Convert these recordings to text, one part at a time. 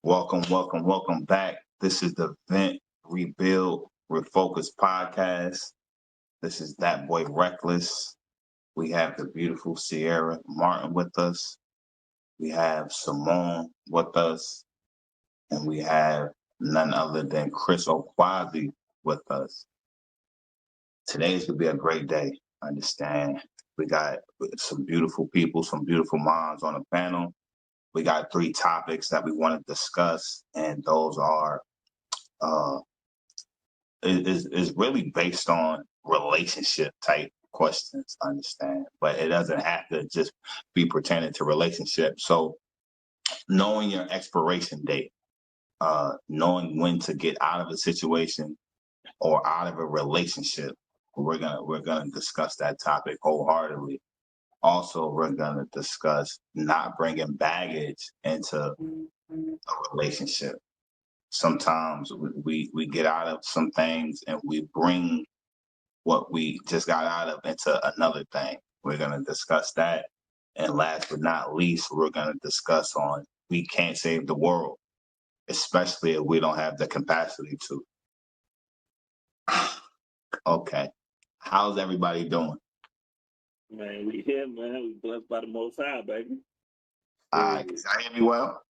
Welcome back. This is the Vent, Rebuild, Refocus podcast. This is that boy Reckless. We have the beautiful Sierra Martin with us. We have Simone with us, and we have none other than Chris Okwazi with us. Today's gonna be a great day. I understand. We got some beautiful people, some beautiful minds on the panel. We got three topics that we want to discuss, and those are uh, is really based on relationship type questions, I understand, but it doesn't have to just be pertaining to relationships. So knowing your expiration date, knowing when to get out of a situation or out of a relationship, we're gonna discuss that topic wholeheartedly. Also, we're gonna discuss not bringing baggage into a relationship. Sometimes we get out of some things and we bring what we just got out of into another thing. We're going to discuss that. And last but not least, we're going to discuss on we can't save the world, especially if we don't have the capacity to. Okay. How's everybody doing? Man, we here, man. We blessed by the Most High, baby. All right. Can y'all hear me well?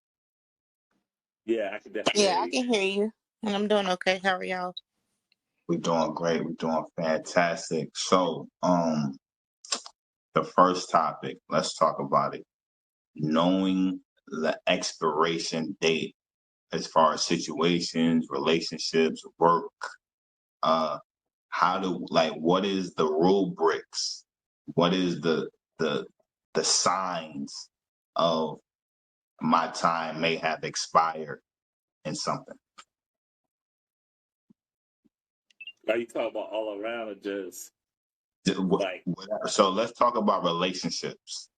Yeah, I can definitely Yeah, hear I you. can hear you. And I'm doing okay. How are y'all? We're doing great. We're doing fantastic. So, the first topic, let's talk about it. Knowing the expiration date as far as situations, relationships, work, uh what is the rubrics? What is the the signs of my time may have expired in something? Are you talking about all around or just like, So let's talk about relationships.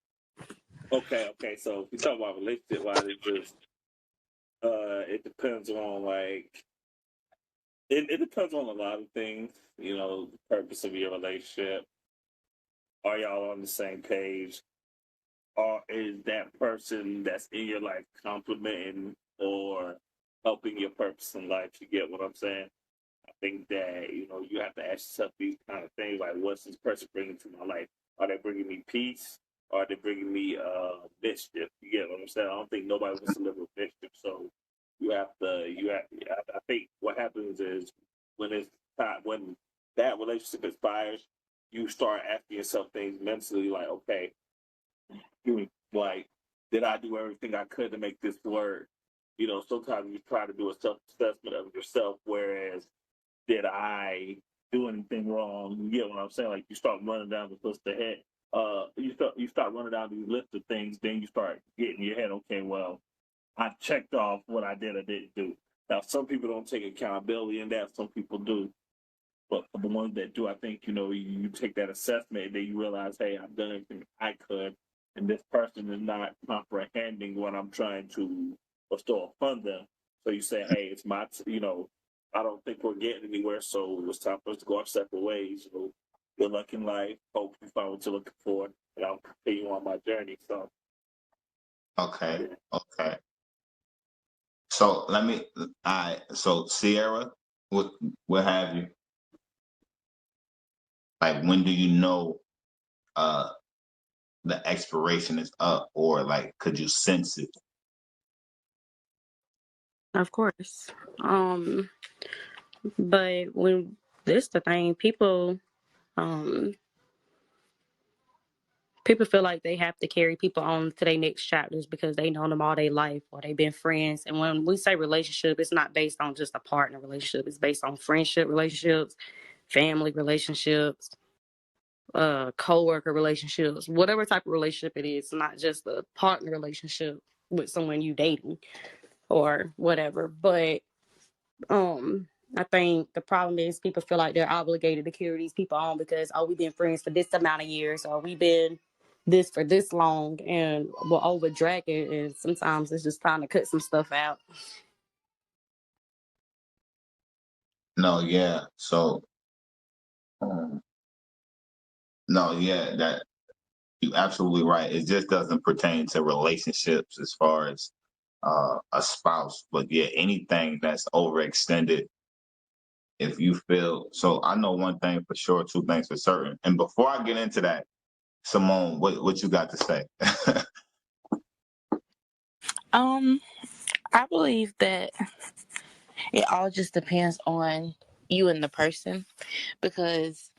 okay. So if we talk about relationship wise, it depends on it depends on a lot of things. The purpose of your relationship. Are y'all on the same page? Or is that person that's in your life complimenting or helping your purpose in life? You get what I'm saying? I think that you have to ask yourself these kind of things like, what's this person bringing to my life? Are they bringing me peace? Or are they bringing me mischief? You get what I'm saying? I don't think nobody wants to live with mischief. So I think what happens is when it's time, when that relationship expires, you start asking yourself things mentally like, okay, like, did I do everything I could to make this work? Sometimes you try to do a self assessment of yourself, whereas did I do anything wrong? You get what I'm saying? Like you start running down the list ahead. You start running down these list of things, then you start getting in your head, okay, well, I checked off what I did or didn't do. Now some people don't take accountability in that, some people do. But for the ones that do, I think, you take that assessment and then you realize, hey, I've done everything I could, and this person is not comprehending what I'm trying to bestow upon them. So you say, hey, it's I don't think we're getting anywhere, so it's time for us to go our separate ways. Good luck in life. Hope you find what you're looking for, and I'll continue on my journey. So, Okay. yeah. Okay. So so Sierra, what have you? Like when do you know uh the expiration is up, or like could you sense it? Of course. But when this the thing, um people feel like they have to carry people on to their next chapters because they know them all their life or they've been friends. And when we say relationship, it's not based on just a partner relationship. It's based on friendship relationships, family relationships, co-worker relationships, whatever type of relationship it is, not just a partner relationship with someone you dating or whatever. But I think the problem is people feel like they're obligated to carry these people on because, oh, we've been friends for this amount of years, or we've been this for this long, and we'll over drag it. And sometimes it's just time to cut some stuff out. No, yeah. So um, no, yeah, that you absolutely right. It just doesn't pertain to relationships as far as a spouse. But yeah, anything that's overextended, if you feel so, I know one thing for sure, two things for certain. And before I get into that, Simone, what you got to say? I believe that it all just depends on you and the person, because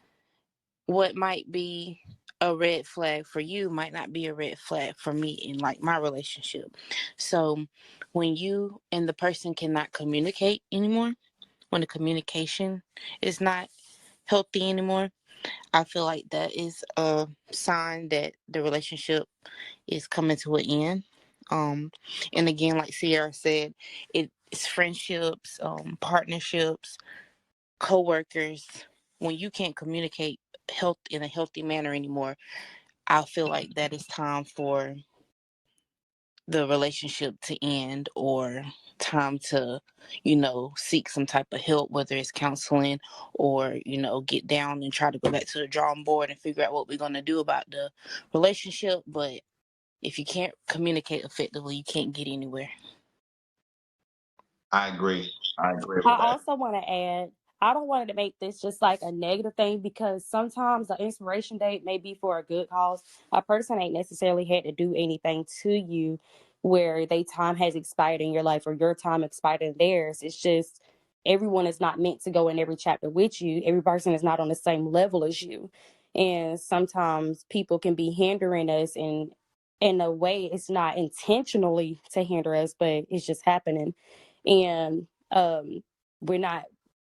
what might be a red flag for you might not be a red flag for me in like my relationship. So when you and the person cannot communicate anymore, when the communication is not healthy anymore, I feel like that is a sign that the relationship is coming to an end. And again, like Sierra said, it's friendships, partnerships, co-workers. When you can't communicate health in a healthy manner anymore, I feel like that is time for the relationship to end, or time to, seek some type of help, whether it's counseling or, get down and try to go back to the drawing board and figure out what we're going to do about the relationship. But if you can't communicate effectively, you can't get anywhere. I agree. I agree I with that. also want to add, I don't want to make this just like a negative thing, because sometimes the inspiration date may be for a good cause. A person ain't necessarily had to do anything to you where their time has expired in your life or your time expired in theirs. It's just everyone is not meant to go in every chapter with you. Every person is not on the same level as you. And sometimes people can be hindering us, and in a way it's not intentionally to hinder us, but it's just happening. And we're not,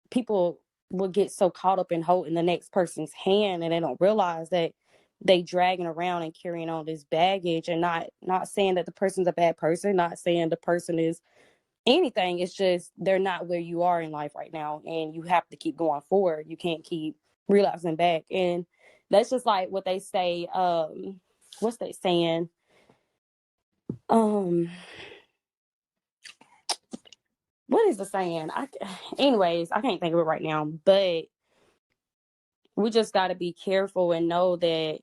people will get so caught up in holding the next person's hand, and they don't realize that they dragging around and carrying on this baggage. And not saying that the person's a bad person, not saying the person is anything. It's just they're not where you are in life right now, and you have to keep going forward. You can't keep relapsing back. And that's just like what they say, what's they saying, um what is the saying? Anyways, I can't think of it right now, but we just got to be careful and know that,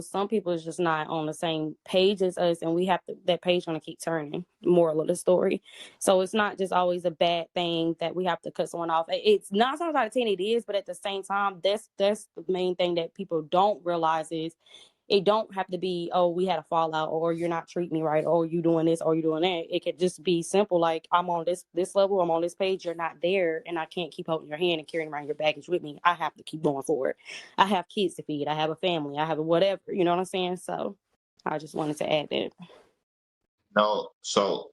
some people is just not on the same page as us, and we have to, that page going to keep turning. Moral of the story. So it's not just always a bad thing that we have to cut someone off. It's not sometimes out of 10 it is, but at the same time, that's the main thing that people don't realize is it don't have to be, oh, we had a fallout, or you're not treating me right, or you doing this, or you doing that. It could just be simple, like, I'm on this level, I'm on this page, you're not there, and I can't keep holding your hand and carrying around your baggage with me. I have to keep going forward. I have kids to feed, I have a family, I have a whatever, you know what I'm saying? So I just wanted to add that. No, so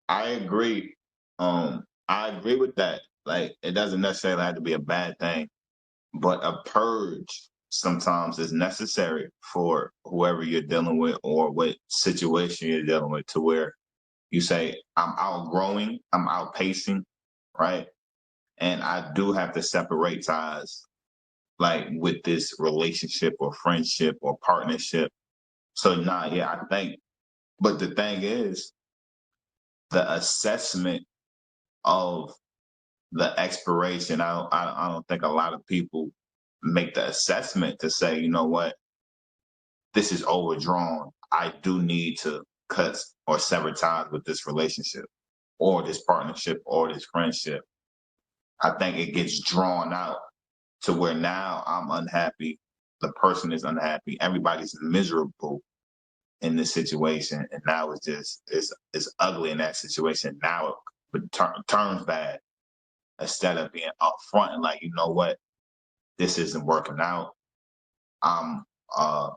I agree. I agree with that. Like, it doesn't necessarily have to be a bad thing, but a purge sometimes is necessary for whoever you're dealing with or what situation you're dealing with, to where you say, I'm outgrowing, I'm outpacing, right? And I do have to separate ties, like with this relationship or friendship or partnership. So, nah, yeah, I think, but the thing is, the assessment of the expiration, I don't think a lot of people make the assessment to say, you know what, this is overdrawn. I do need to cut or sever ties with this relationship or this partnership or this friendship. I think it gets drawn out to where now I'm unhappy, the person is unhappy, everybody's miserable in this situation, and now it's ugly in that situation. Now it turns bad, instead of being upfront and like, you know what, this isn't working out. I'm uh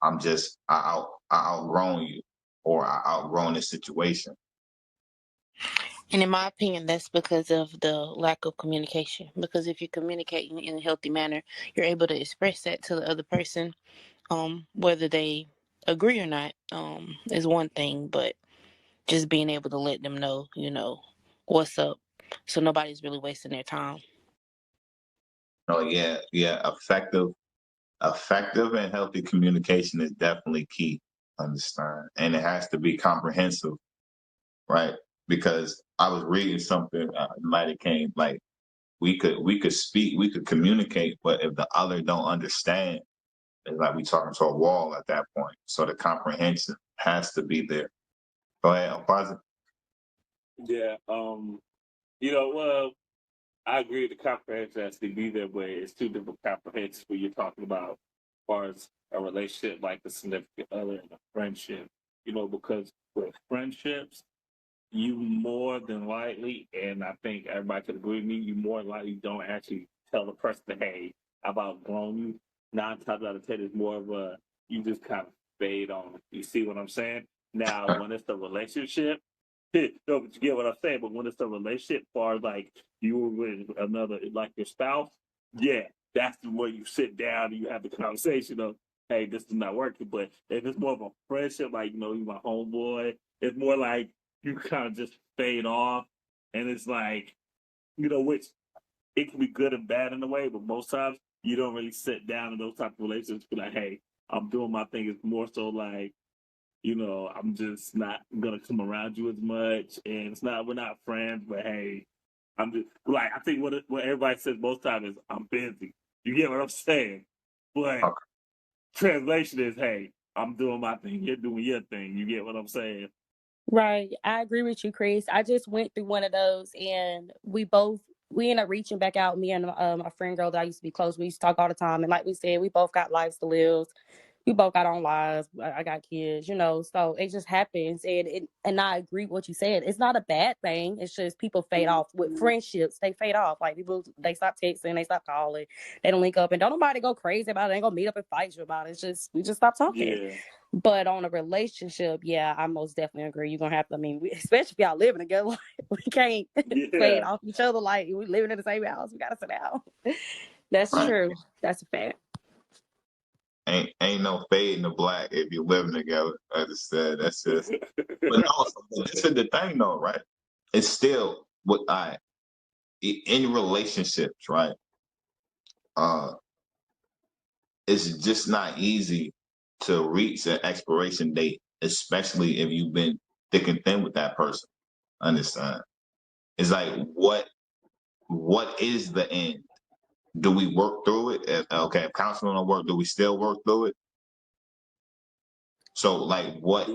I'm just I outgrown you, or I outgrown this situation. And in my opinion, that's because of the lack of communication. Because if you communicate in a healthy manner, you're able to express that to the other person. Whether they agree or not, is one thing, but just being able to let them know, what's up, so nobody's really wasting their time. Oh yeah, yeah, effective and healthy communication is definitely key. Understand, and it has to be comprehensive, right? Because I was reading something, it might have came like, we could speak, we could communicate, but if the other don't understand, it's like we talking to a wall at that point. So the comprehension has to be there. Go ahead, I'm positive. Yeah. Well, I agree the comprehension has to be there, but it's two different comprehensions when you're talking about as far as a relationship like a significant other and a friendship. Because with friendships, you more than likely, and I think everybody could agree with me, you more than likely don't actually tell the person, hey, I've outgrown you. 9 times out of 10, it's more of a, you just kind of fade on. You see what I'm saying? Now, when it's the relationship, no, but you get what I'm saying. But when it's a relationship, as far as like you were with another, like your spouse, yeah, that's the way you sit down and you have the conversation of, hey, this is not working. But if it's more of a friendship, like, you my homeboy, it's more like you kind of just fade off. And it's like, which it can be good and bad in a way, but most times you don't really sit down in those type of relationships be like, hey, I'm doing my thing. It's more so like, I'm just not gonna come around you as much, and we're not friends, but hey, I'm just like I think what everybody says most times is I'm busy. You get what I'm saying? But Okay. translation is, hey, I'm doing my thing, you're doing your thing. You get what I'm saying? Right. I agree with you, Chris. I just went through one of those, and we ended up reaching back out. Me and my friend girl that I used to be close. We used to talk all the time, and like we said, we both got lives to live. We both got our own lives. I got kids, so it just happens. And I agree with what you said. It's not a bad thing. It's just people fade off with friendships. They fade off. Like people, they stop texting, they stop calling, they don't link up, and don't nobody go crazy about it. They ain't gonna meet up and fight you about it. It's just we just stop talking. Yeah. But on a relationship, yeah, I most definitely agree. You're gonna have to. I mean, especially if y'all living together, like, we can't fade Yeah. off each other. Like we living in the same house, we gotta sit down. That's Right. true. That's a fact. Ain't no fade in the black if you're living together. I just said that's just. But no, this is the thing though, right? It's still what I in relationships, right? Uh, it's just not easy to reach an expiration date, especially if you've been thick and thin with that person. Understand? It's like what is the end? Do we work through it? If counseling don't work, do we still work through it? So like what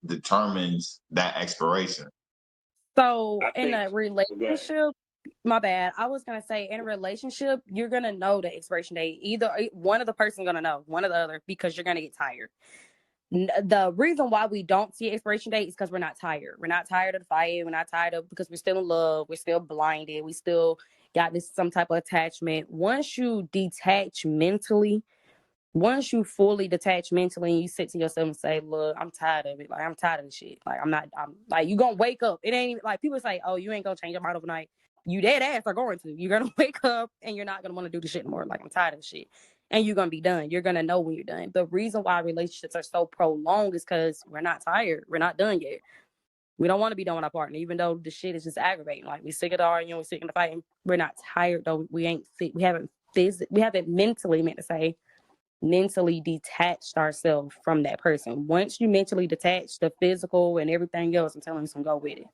determines that expiration? So I in think. a Go ahead. relationship, my bad. I was gonna say in a relationship, you're gonna know the expiration date. Either one of the person gonna know, one or the other, because you're gonna get tired. The reason why we don't see expiration date is because we're not tired. We're not tired of the fight. We're not tired of because we're still in love. We're still blinded. We still got this some type of attachment. Once you detach mentally, once you fully detach mentally and you sit to yourself and say, look, I'm tired of it. Like, I'm tired of this shit. Like, I'm like, you gonna wake up. It ain't even like people say, oh, you ain't gonna change your mind overnight. You dead ass are going to. You're gonna wake up and you're not gonna want to do the shit anymore. Like, I'm tired of the shit. And you're gonna be done. You're gonna know when you're done. The reason why relationships are so prolonged is because we're not tired. We're not done yet. We don't want to be done with our partner, even though the shit is just aggravating. Like, we sick of the arguing, we're sick of the fighting. We're not tired though. We ain't fit. We haven't mentally meant to say mentally detached ourselves from that person. Once you mentally detach the physical and everything else, I'm telling you, some go with it.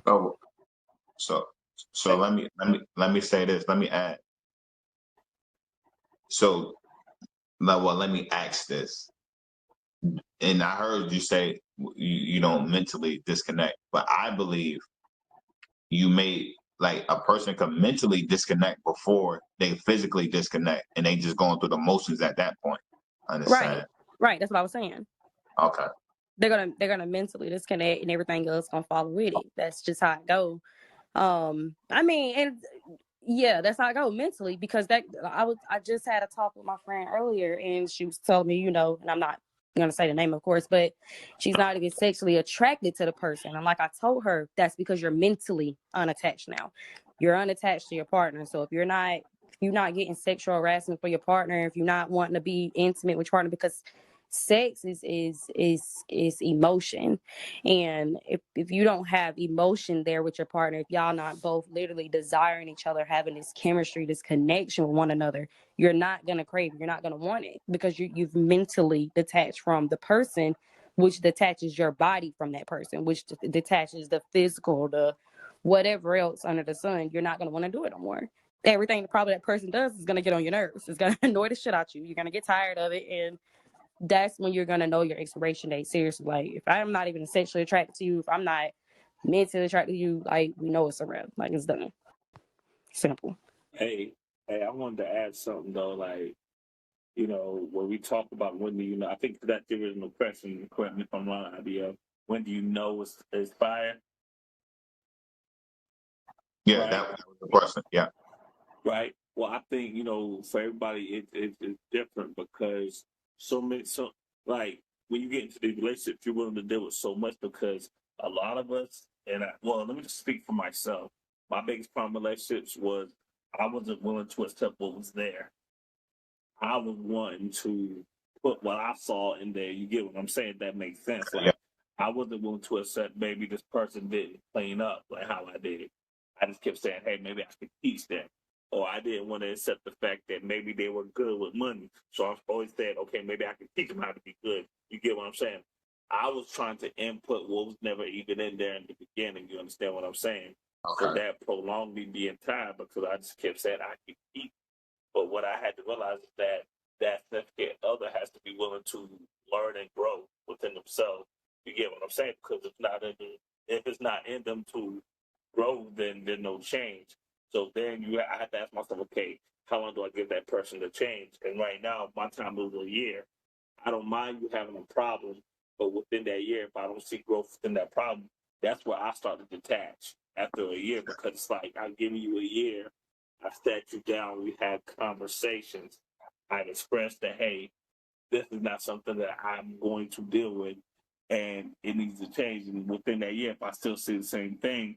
So so so let me say this. Let me add. So now, well, let me ask this. And I heard you say you don't mentally disconnect, but I believe you may like a person can mentally disconnect before they physically disconnect, and they just going through the motions at that point. Right. Understand? Right. That's what I was saying. Okay. They're gonna mentally disconnect and everything else gonna follow with it. That's just how it goes. I mean, and yeah, that's how I go mentally because I just had a talk with my friend earlier and she was telling me, and I'm not gonna say the name of course, but she's not even sexually attracted to the person. And like I told her, that's because you're mentally unattached now. You're unattached to your partner. So if you're not getting sexual harassment for your partner, if you're not wanting to be intimate with your partner because sex is emotion, and if you don't have emotion there with your partner, if y'all not both literally desiring each other, having this chemistry, this connection with one another, you're not gonna crave it, you're not gonna want it because you've mentally detached from the person, which detaches your body from that person, which detaches the physical, the whatever else under the sun. You're not gonna want to do it no more. Everything probably that person does is gonna get on your nerves. It's gonna annoy the shit out you. You're gonna get tired of it, and that's when you're going to know your expiration date. Seriously, like if I'm not even sexually attracted to you, if I'm not mentally attracted to you, like we know it's a wrap. Like it's done. Simple. Hey, I wanted to add something though. Like, when we talk about when do you know, I think that's the original question. Correct me if I'm wrong. Idea. When do you know it's fire? Yeah, Right. that was the question. Yeah. Right. Well, I think for everybody it's different because like when you get into these relationships, you're willing to deal with so much because a lot of us let me just speak for myself. My biggest problem in relationships was I wasn't willing to accept what was there. I was wanting to put what I saw in there. You get what I'm saying? That makes sense. Yeah. Like I wasn't willing to accept maybe this person didn't clean up like how I did. I just kept saying, hey, maybe I could teach them. Or I didn't want to accept the fact that maybe they were good with money. So I always said, okay, maybe I can teach them how to be good. You get what I'm saying? I was trying to input what was never even in there in the beginning. You understand what I'm saying? So Okay. that prolonged me being tired because I just kept saying I could teach. But what I had to realize is that significant other has to be willing to learn and grow within themselves. You get what I'm saying? Because if it's not in them to grow, then there's no change. So then I have to ask myself, okay, how long do I give that person to change? And right now, my time is a year. I don't mind you having a problem, but within that year, if I don't see growth within that problem, that's where I start to detach after a year because it's like I'm giving you a year. I sat you down. We had conversations. I've expressed that, hey, this is not something that I'm going to deal with, and it needs to change. And within that year, if I still see the same thing,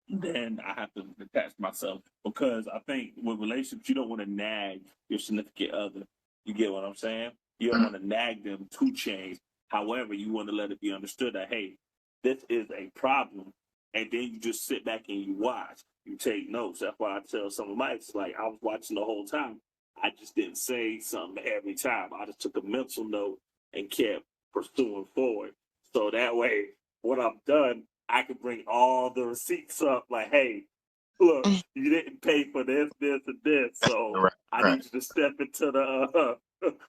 then I have to detach myself because I think with relationships, you don't want to nag your significant other. You get what I'm saying? You don't Mhm. want to nag them to change. However, you want to let it be understood that, hey, this is a problem. And then you just sit back and you watch. You take notes. That's why I tell some of my ex, like, I was watching the whole time. I just didn't say something every time. I just took a mental note and kept pursuing forward. So that way, when I'm done, I could bring all the receipts up. Like, hey, look, you didn't pay for this, this, and this, so Right. I Right. need you to step into the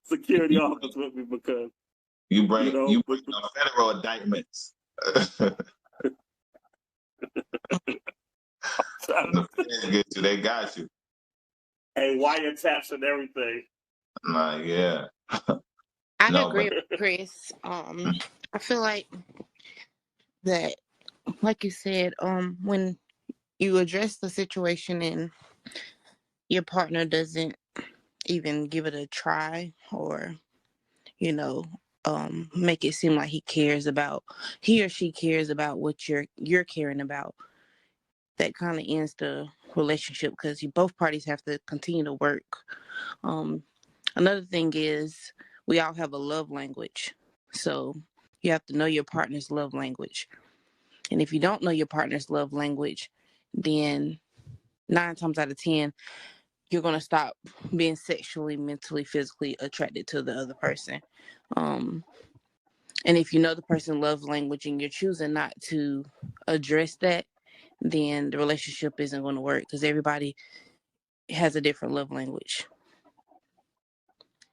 security office with me because You you bring know. you bring federal indictments. When the feds get you, they got you. Hey, wiretaps and everything. Nah, yeah. I No, agree but with Chris. I feel like that, like you said, when you address the situation and your partner doesn't even give it a try, or you know, make it seem like he or she cares about what you're caring about, that kind of ends the relationship because you both parties have to continue to work. Um, Another thing is we all have a love language, so you have to know your partner's love language. And if you don't know your partner's love language, then 9 times out of 10, you're gonna stop being sexually, mentally, physically attracted to the other person. Um, and if you know the person's love language and you're choosing not to address that, then the relationship isn't going to work because everybody has a different love language.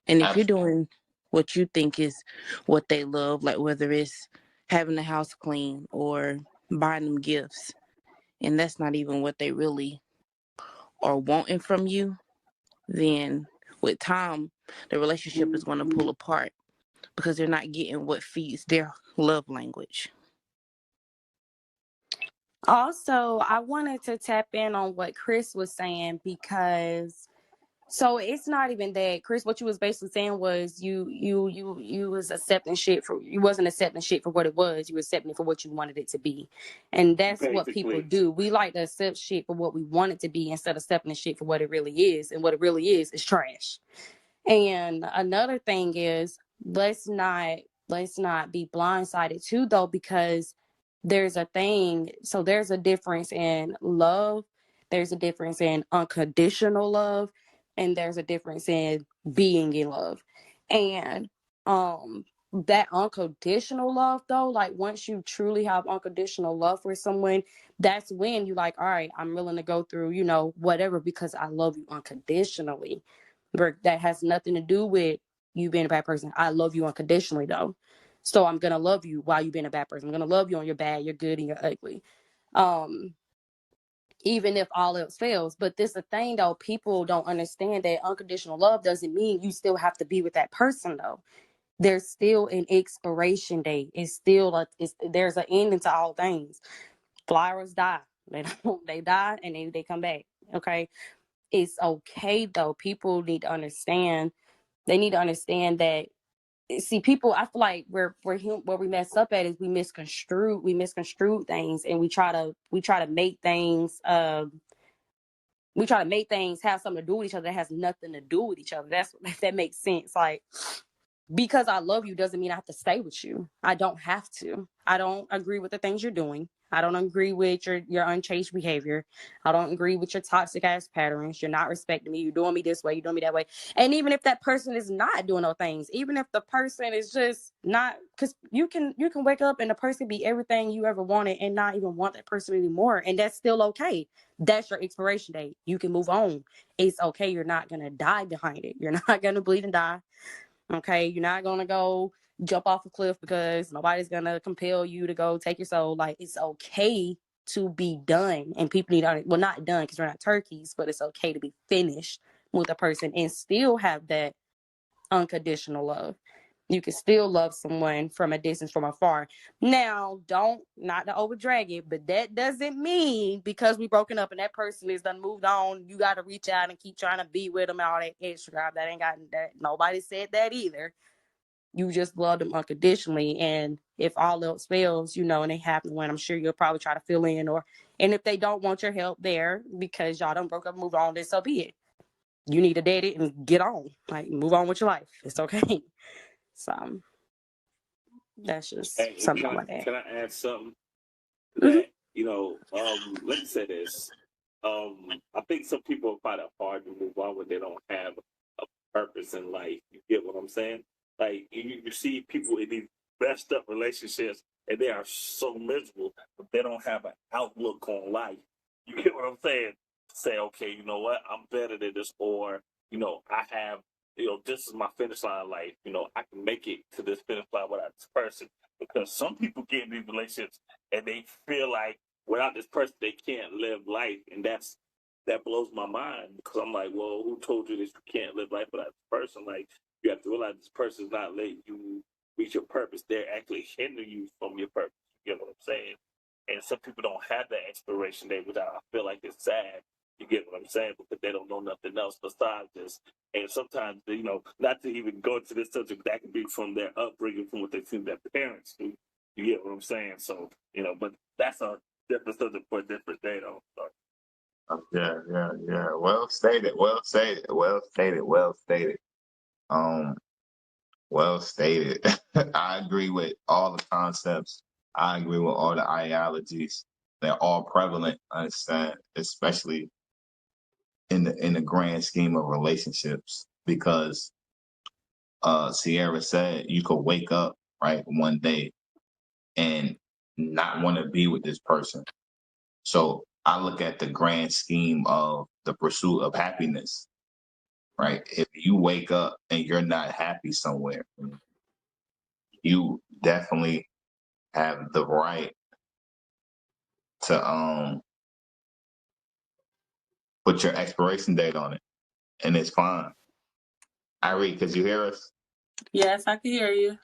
And if you're absolutely. doing what you think is what they love, like whether it's having the house clean or buying them gifts, and that's not even what they really are wanting from you, then with time, the relationship is going to pull apart because they're not getting what feeds their love language. Also, I wanted to tap in on what Chris was saying because so it's not even that, Chris. What you was basically saying was you was accepting shit for you wasn't accepting shit for what it was. You were accepting it for what you wanted it to be, and that's what people Basically, do. We like to accept shit for what we want it to be instead of accepting shit for what it really is, and what it really is trash. And another thing is let's not be blindsided too though, because there's a thing. So there's a difference in love. There's a difference in unconditional love, and there's a difference in being in love. And that unconditional love though, like once you truly have unconditional love for someone, that's when you like, all right, I'm willing to go through, whatever, because I love you unconditionally. That has nothing to do with you being a bad person. I love you unconditionally though. So I'm gonna love you while you being a bad person. I'm gonna love you on your bad, your good, and your ugly. Even if all else fails. But this is the thing though, people don't understand that unconditional love doesn't mean you still have to be with that person though. There's still an expiration date. It's still there's an ending to all things. Flowers die. They die and they come back. Okay. It's okay though. People need to understand. They need to understand that. See, people, I feel like where we mess up at is we misconstrue things, and we try to make things have something to do with each other that has nothing to do with each other. If that makes sense. Like, because I love you doesn't mean I have to stay with you. I don't have to. I don't agree with the things you're doing. I don't agree with your unchanged behavior. I don't agree with your toxic ass patterns. You're not respecting me. You're doing me this way. You're doing me that way. And even if that person is not doing those things, even if the person is just not, because you can wake up and the person be everything you ever wanted and not even want that person anymore. And that's still okay. That's your expiration date. You can move on. It's okay. You're not going to die behind it. You're not going to bleed and die. Okay, you're not gonna go jump off a cliff because nobody's gonna compel you to go take your soul. Like, it's okay to be done, and people need to, well, not done because we're not turkeys, but it's okay to be finished with a person and still have that unconditional love. You can still love someone from a distance, from afar. Now, not to over drag it, but that doesn't mean because we broken up and that person is done moved on, you got to reach out and keep trying to be with them, all that extra. That ain't got that. Nobody said that either. You just love them unconditionally. And if all else fails, and they happen when, I'm sure you'll probably try to fill in, and if they don't want your help there because y'all done broke up and moved on, then so be it. You need to date it and get on. Like, move on with your life. It's okay. So that's just Hey, something like that. can I add something to Mm-hmm. that? Let me say this. I think some people find it hard to move on when they don't have a purpose in life. You get what I'm saying? Like, you see people in these messed up relationships and they are so miserable, but they don't have an outlook on life. You get what I'm saying? Say, okay, you know what? I'm better than this, or I have, this is my finish line life. I can make it to this finish line without this person. Because some people get in these relationships and they feel like without this person they can't live life, and that blows my mind because I'm like, well, who told you that you can't live life without this person? Like, you have to realize this person's not letting you reach your purpose. They're actually hindering you from your purpose. You get what I'm saying? And some people don't have that expiration date, which I feel like it's sad. You get what I'm saying? Because they don't know nothing else besides this. And sometimes, not to even go into this subject, that can be from their upbringing, from what they've seen their parents do. You get what I'm saying? So, but that's a different subject for a different day, though. So. Yeah. Well stated. Well stated. Well stated. Well stated. Um, well stated. I agree with all the concepts. I agree with all the ideologies. They're all prevalent, I understand, especially in the grand scheme of relationships. Because Sierra said you could wake up right one day and not want to be with this person. So I look at the grand scheme of the pursuit of happiness, right? If you wake up and you're not happy somewhere, you definitely have the right to put your expiration date on it, and it's fine. Irie, could you hear us? Yes, I can hear you.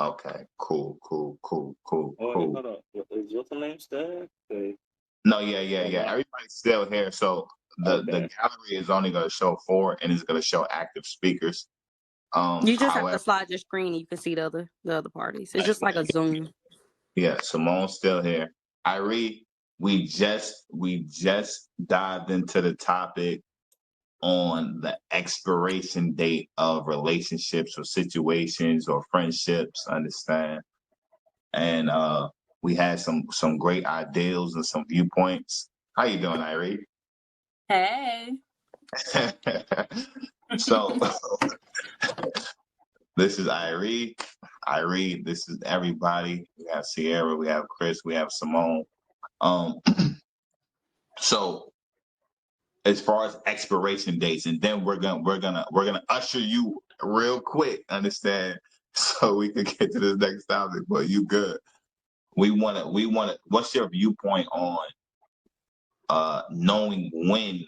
Okay, cool. Oh, hold on. Is what's the name still? Okay. No, yeah. Everybody's still here. So the gallery is only going to show 4, and it's going to show active speakers. You just have to However, slide your screen and you can see the other parties. It's just like a Zoom. yeah, Simone's still here. Irie, we just dived into the topic on the expiration date of relationships or situations or friendships, understand? And we had some great ideals and some viewpoints. How you doing, Irie? Hey. So this is Irie. This is everybody. We have Sierra, we have Chris, we have Simone. So as far as expiration dates, and then we're gonna usher you real quick, understand, so we can get to this next topic. But you good. We wanna. What's your viewpoint on knowing when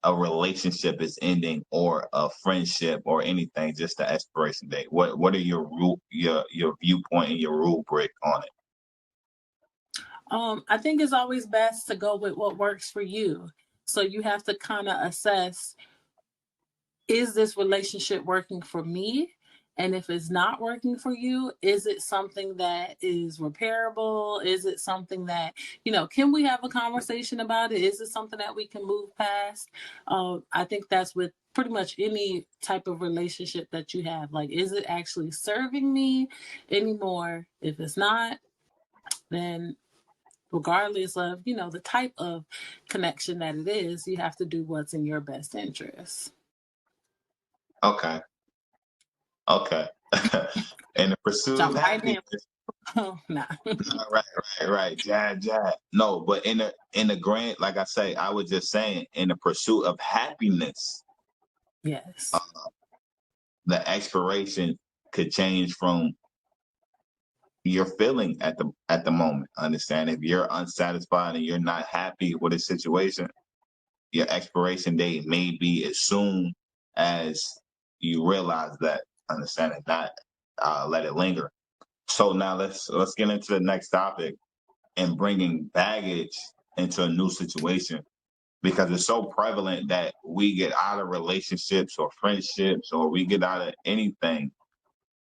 a relationship is ending or a friendship or anything, just the expiration date? What are your your viewpoint and your rubric on it? I think it's always best to go with what works for you. So you have to kind of assess, is this relationship working for me? And if it's not working for you, is it something that is repairable? Is it something that, can we have a conversation about it? Is it something that we can move past? I think that's with pretty much any type of relationship that you have. Like, is it actually serving me anymore? If it's not, then regardless of, the type of connection that it is, you have to do what's in your best interest. Okay. Okay. In the pursuit of Jump right in. happiness. Oh, nah. Right. Jab. No, but in the grand, like I say, I was just saying, in the pursuit of happiness, Yes. the expiration could change from your feeling at the moment. Understand? If you're unsatisfied and you're not happy with a situation, your expiration date may be as soon as you realize that. Understand it, not let it linger. So now let's get into the next topic and bringing baggage into a new situation, because it's so prevalent that we get out of relationships or friendships or we get out of anything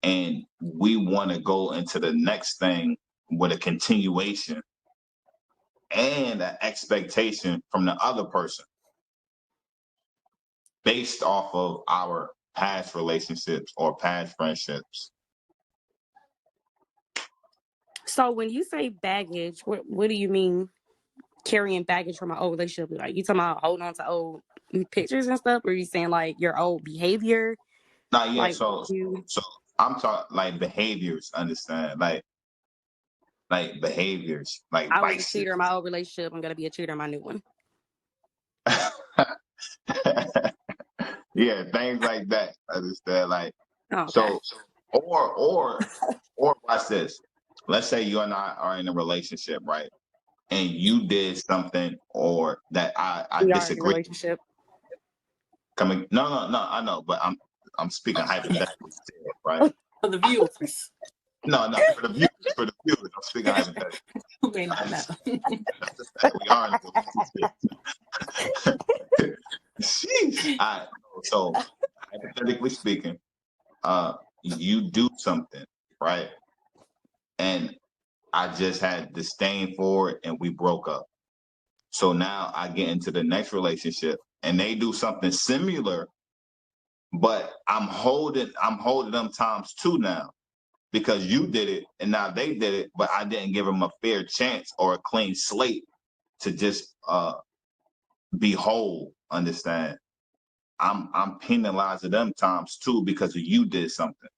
and we want to go into the next thing with a continuation and an expectation from the other person based off of our past relationships or past friendships. So when you say baggage, what do you mean carrying baggage from an old relationship? Like, you talking about holding on to old pictures and stuff, or are you saying like your old behavior? Not yet. Like So you, so I'm talking like behaviors. Understand? Like behaviors, like I was a vices. cheater in my old relationship. I'm gonna be a cheater in my new one. Yeah, things like that. Understand? Like Oh, okay. so, or watch this. Let's say you and I are in a relationship, right? And you did something or that I We are in a disagree. relationship. Coming, no, I know, but I'm speaking hypothetically, still, right? For the viewers No, for the viewers, I'm speaking hypothetically. who may not know. We are in a relationship. Sheesh. All right. So hypothetically speaking, you do something, right? And I just had disdain for it and we broke up. So now I get into the next relationship and they do something similar, but I'm holding them times two now because you did it and now they did it, but I didn't give them a fair chance or a clean slate to just be whole. Understand? I'm penalizing them times two because you did something.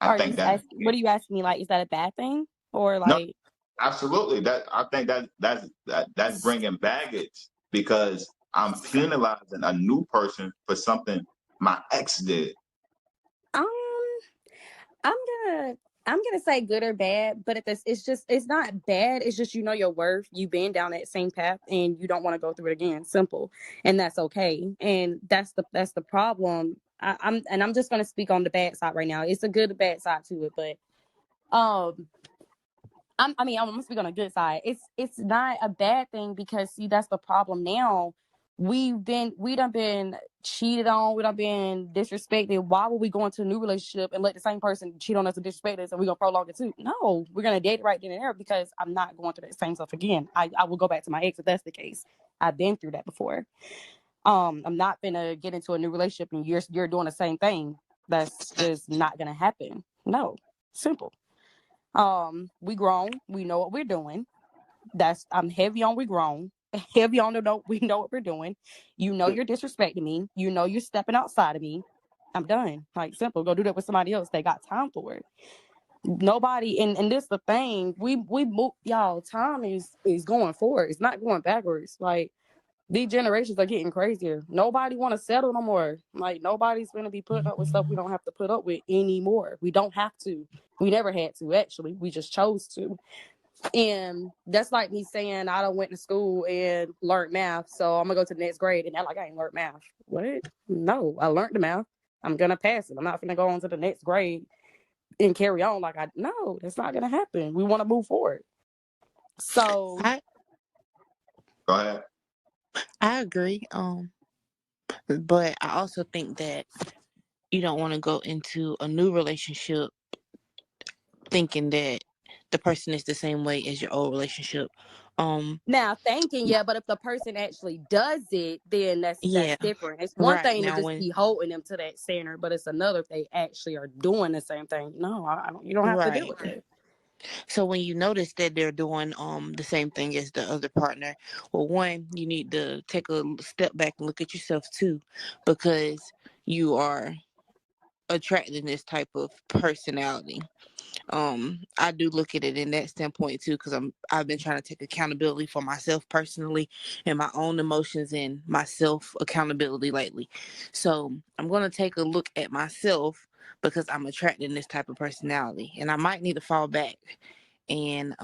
I Are you think that asking? What are you asking me? Like, is that a bad thing, or no, like? absolutely. That I think that's bringing baggage because I'm penalizing a new person for something my ex did. Um, I'm gonna I'm gonna say good or bad, but it's not bad. It's just, your worth. You've been down that same path and you don't want to go through it again. Simple, and that's okay. And that's the problem. I'm just gonna speak on the bad side right now. It's a good and bad side to it, but um. I'm gonna speak on a good side. It's not a bad thing because, see, that's the problem now. We done been cheated on. We done been disrespected. Why would we go into a new relationship and let the same person cheat on us and disrespect us, and we're gonna prolong it too? No, we're gonna date right then and there because I'm not going through that same stuff again. I will go back to my ex if that's the case. I've been through that before. I'm not gonna get into a new relationship and you're doing the same thing. That's just not gonna happen. No, simple. We grown. We know what we're doing. I'm heavy on we grown. Heavy on the note, we know what we're doing. You're disrespecting me. You're stepping outside of me. I'm done. Like, simple. Go do that with somebody else. They got time for it. Nobody, and this the thing. We move, y'all. Time is going forward. It's not going backwards. Like, These generations are getting crazier. Nobody want to settle no more. Like, nobody's going to be putting up with stuff we don't have to put up with anymore. We don't have to. We never had to, actually. We just chose to. And that's like me saying I done went to school and learned math, so I'm going to go to the next grade and act like I ain't learned math. What? No, I learned the math. I'm going to pass it. I'm not going to go on to the next grade and carry on like no, that's not going to happen. We want to move forward. So Go ahead. I agree. But I also think that you don't want to go into a new relationship thinking that the person is the same way as your old relationship. Now thinking, yeah, but if the person actually does it, then that's Yeah, different. It's one right. thing to Now just be holding them to that standard, but it's another if they actually are doing the same thing. No, I don't. You don't have to deal right. with it. So when you notice that they're doing the same thing as the other partner, well, one, you need to take a step back and look at yourself too, because you are attracting this type of personality. I do look at it in that standpoint too, because I've been trying to take accountability for myself personally and my own emotions and my self accountability lately. So I'm gonna take a look at myself because I'm attracting this type of personality, and I might need to fall back and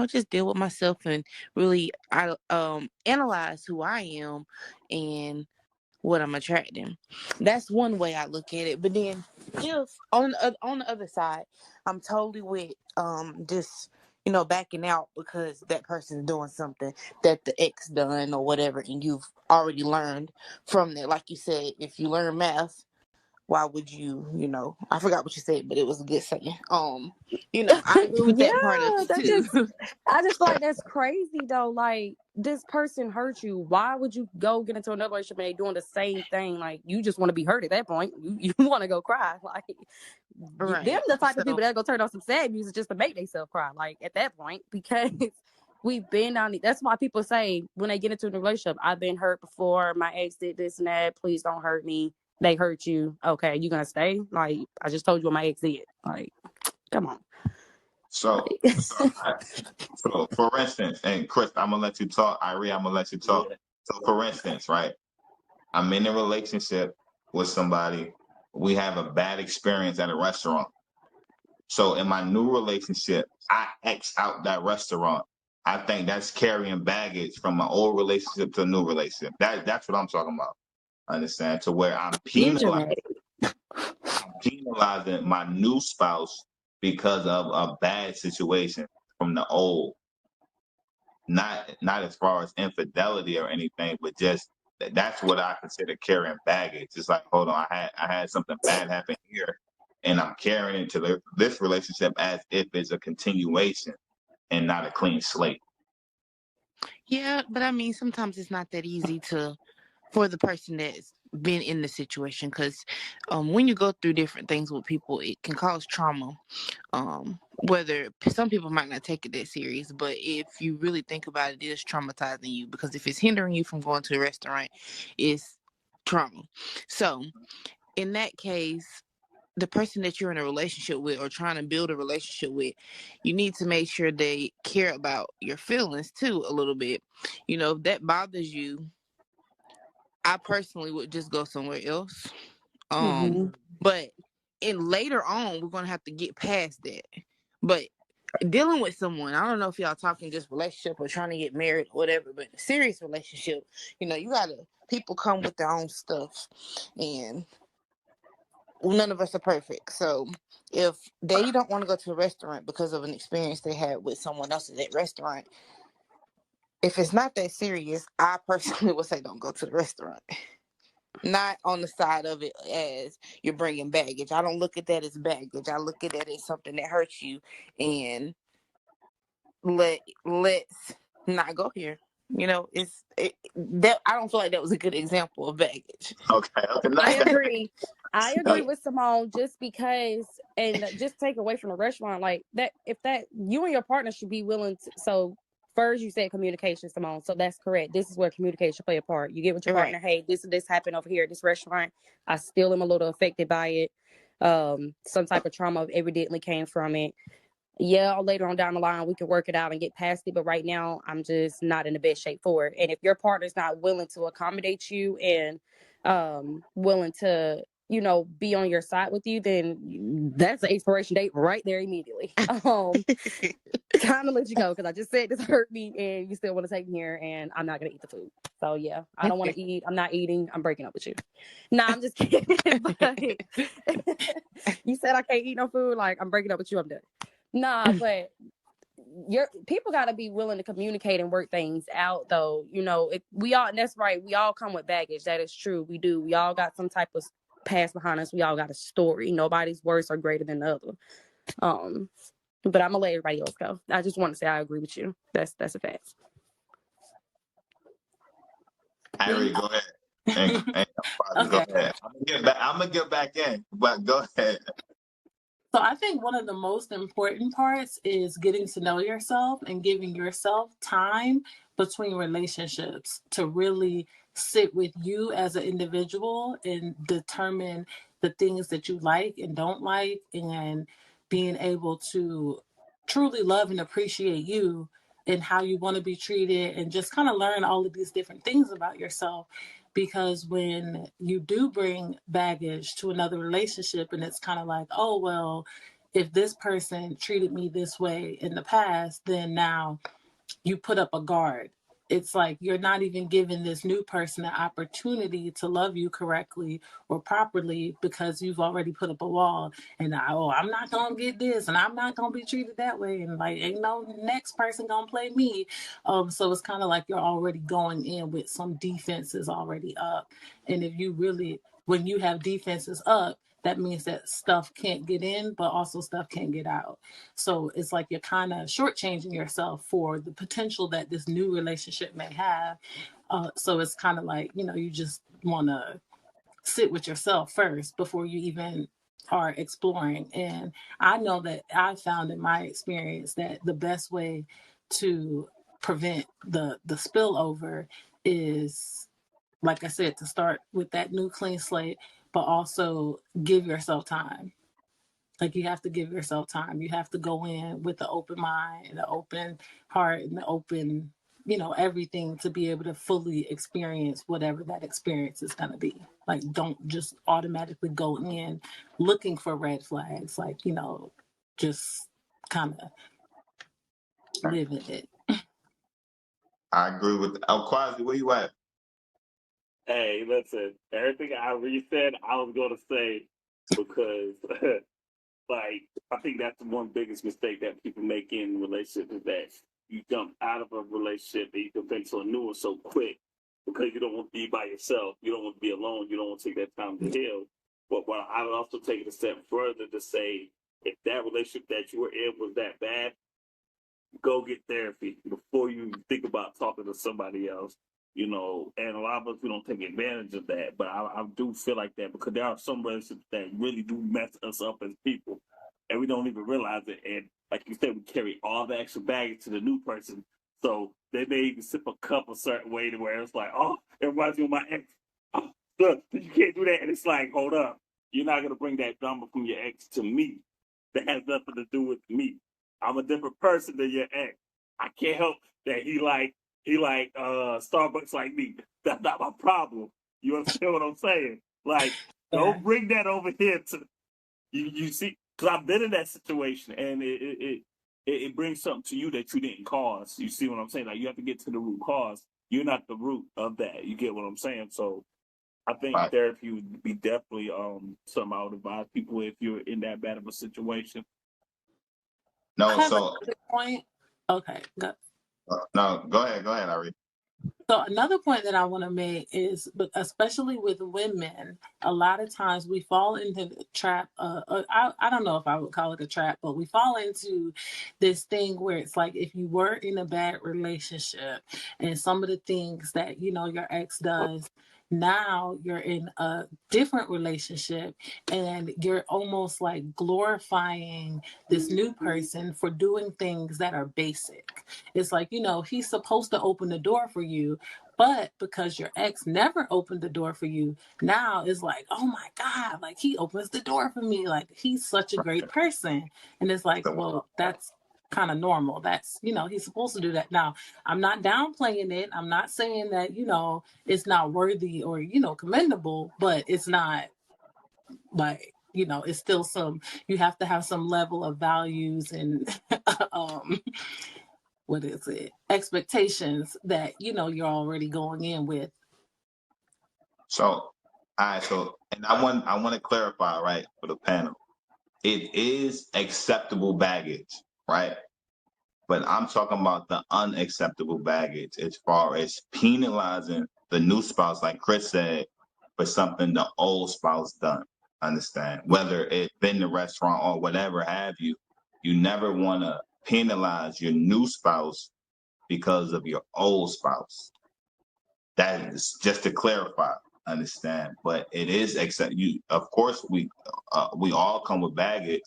just deal with myself and really analyze who I am and what I'm attracting. That's one way I look at it. But then, if on the other side, I'm totally with just backing out because that person's doing something that the ex done or whatever, and you've already learned from that. Like you said, if you learn math, why would you? I forgot what you said, but it was a good saying. I agree with Yeah, that part of it too. I just feel like that's crazy though. Like, this person hurt you. Why would you go get into another relationship and they doing the same thing? Like, you just want to be hurt at that point. You want to go cry. Like, them Right. the type of So people that go turn on some sad music just to make themselves cry. Like, at that point, because we've been on it. That's why people say when they get into a relationship, I've been hurt before. My ex did this and that. Please don't hurt me. They hurt you. Okay, you gonna stay? Like, I just told you what my ex did. Like, come on. So, so for instance, and Chris, I'm gonna let you talk. Irie, I'm gonna let you talk. So, for instance, right, I'm in a relationship with somebody. We have a bad experience at a restaurant. So, in my new relationship, I X out that restaurant. I think that's carrying baggage from my old relationship to a new relationship. That's what I'm talking about. Understand? To where You're dramatic. penalizing my new spouse because of a bad situation from the old. Not as far as infidelity or anything, but just that's what I consider carrying baggage. It's like, hold on, I had something bad happen here, and I'm carrying it to this relationship as if it's a continuation and not a clean slate. yeah, but I mean, sometimes it's not that easy for the person that's been in the situation, because when you go through different things with people, it can cause trauma. Whether some people might not take it that serious, but if you really think about it, it is traumatizing you, because if it's hindering you from going to a restaurant, it's trauma. So in that case, the person that you're in a relationship with or trying to build a relationship with, you need to make sure they care about your feelings too a little bit. If that bothers you, I personally would just go somewhere else. Mm-hmm. But in later on, we're gonna have to get past that. But dealing with someone, I don't know if y'all talking just relationship or trying to get married or whatever, but a serious relationship, you gotta people come with their own stuff, and none of us are perfect. So if they don't want to go to a restaurant because of an experience they had with someone else at that restaurant, if it's not that serious, I personally would say don't go to the restaurant. Not on the side of it as you're bringing baggage. I don't look at that as baggage. I look at that as something that hurts you, and let's not go here. That I don't feel like that was a good example of baggage. Okay, okay, I not that. agree. I agree with Simone, just because, and just take away from the restaurant like that. If that you and your partner should be willing to. So first, you said communication, Simone. So that's correct. This is where communication play a part. You get with your Right. partner. Hey, this happened over here at this restaurant. I still am a little affected by it. Some type of trauma evidently came from it. yeah, later on down the line, we can work it out and get past it. But right now, I'm just not in the best shape for it. And if your partner's not willing to accommodate you and willing to, be on your side with you, then that's an expiration date right there immediately. Time to let you go, because I just said this hurt me and you still want to take me here and I'm not going to eat the food. So yeah, I don't want to eat. I'm not eating. I'm breaking up with you. Nah, I'm just kidding. But you said I can't eat no food. Like, I'm breaking up with you. I'm done. Nah, but people got to be willing to communicate and work things out, though. We all, and that's right. We all come with baggage. That is true. We do. We all got some type of past behind us. We all got a story. Nobody's worse or greater than the other. But I'm gonna let everybody else go. I just want to say I agree with you. That's a fact. Irie, go ahead. Okay. Go ahead. I'm gonna get back in, but go ahead. So I think one of the most important parts is getting to know yourself and giving yourself time between relationships to really sit with you as an individual and determine the things that you like and don't like, and being able to truly love and appreciate you and how you want to be treated, and just kind of learn all of these different things about yourself. Because when you do bring baggage to another relationship and it's kind of like, oh, well, if this person treated me this way in the past, then now you put up a guard. It's like you're not even giving this new person an opportunity to love you correctly or properly, because you've already put up a wall. And I'm not gonna get this, and I'm not gonna be treated that way, and like ain't no next person gonna play me. So it's kind of like you're already going in with some defenses already up. And if you really, when you have defenses up, that means that stuff can't get in, but also stuff can't get out. So it's like you're kind of shortchanging yourself for the potential that this new relationship may have. So it's kind of like, you just want to sit with yourself first before you even are exploring. And I know that I found in my experience that the best way to prevent the spillover is, like I said, to start with that new clean slate, but also give yourself time. Like, you have to give yourself time. You have to go in with an open mind and an open heart and an open, everything, to be able to fully experience whatever that experience is going to be. Like, don't just automatically go in looking for red flags. Like, just kind of live in it. I agree with Quasi, where you at? Hey, listen, everything I said, I was going to say, because, like, I think that's the one biggest mistake that people make in relationships, is that you jump out of a relationship and you jump into a new one so quick, because you don't want to be by yourself. You don't want to be alone. You don't want to take that time to heal. But I would also take it a step further to say, if that relationship that you were in was that bad, go get therapy before you think about talking to somebody else. And a lot of us, we don't take advantage of that. But I do feel like that, because there are some relationships that really do mess us up as people, and we don't even realize it. And like you said, we carry all the extra baggage to the new person. So they may even sip a cup a certain way to where it's like, oh, it reminds me of my ex. Oh, look, you can't do that. And it's like, hold up. You're not going to bring that drama from your ex to me. That has nothing to do with me. I'm a different person than your ex. I can't help that he like Starbucks like me. That's not my problem. You understand what I'm saying? Like, don't bring that over here to you. You see, because I've been in that situation, and it brings something to you that you didn't cause. You see what I'm saying? Like, you have to get to the root cause. You're not the root of that. You get what I'm saying? So I think Right. therapy would be definitely something I would advise people if you're in that bad of a situation. No, I have so another point. Okay, go. no, go ahead, Irie. So another point that I want to make is, but especially with women, a lot of times we fall into the trap. I don't know if I would call it a trap, but we fall into this thing where it's like, if you were in a bad relationship and some of the things that your ex does, now you're in a different relationship and you're almost like glorifying this new person for doing things that are basic. It's like, he's supposed to open the door for you, But because your ex never opened the door for you, now it's like, oh my God, like he opens the door for me. Like he's such a great person. And it's like, So, well, that's kind of normal. That's, he's supposed to do that. Now, I'm not downplaying it. I'm not saying that, it's not worthy or, commendable, but it's not like, it's still you have to have some level of values and, what is it? Expectations that, you're already going in with. so, all right. So, and I want to clarify, right, for the panel. It is acceptable baggage, right? But I'm talking about the unacceptable baggage as far as penalizing the new spouse, like Chris said, for something the old spouse done. Understand? Whether it's been the restaurant or whatever have you, you never want to penalize your new spouse because of your old spouse. That is just to clarify. Understand? But it is accept you. Of course, we all come with baggage,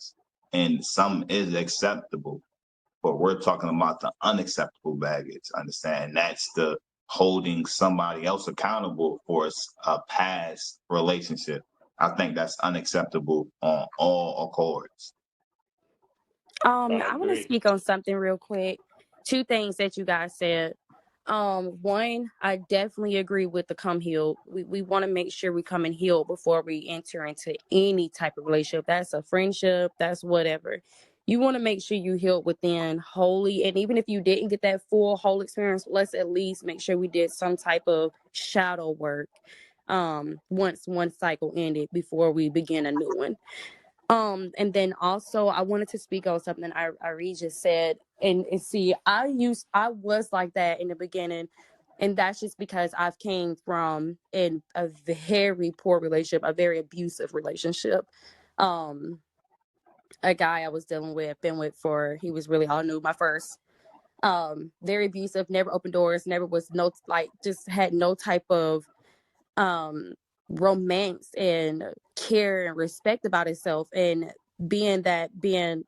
and some is acceptable, but we're talking about the unacceptable baggage. Understand? And that's the holding somebody else accountable for a past relationship. I think that's unacceptable on all accords. I want to speak on something real quick. Two things that you guys said. One, I definitely agree with the come healed. We want to make sure we come in healed before we enter into any type of relationship. That's a friendship, that's whatever. You want to make sure you healed within wholly. And even if you didn't get that full whole experience, let's at least make sure we did some type of shadow work once one cycle ended before we begin a new one. And then also I wanted to speak on something I just said, and see, I was like that in the beginning, and that's just because I've came from in a very poor relationship, a very abusive relationship. A guy I was been with he was really all new, my first. Very abusive, never opened doors, never was just had no type of romance and care and respect about himself. And being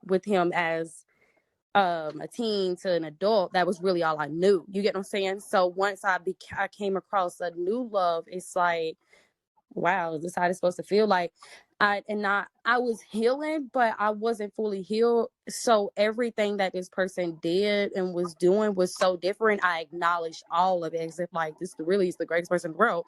with him as a teen to an adult, that was really all I knew. You get what I'm saying? So once I came across a new love, it's like, wow, is this how it's supposed to feel? Like I was healing, but I wasn't fully healed. So everything that this person did and was doing was so different. I acknowledged all of it as if like this really is the greatest person in the world.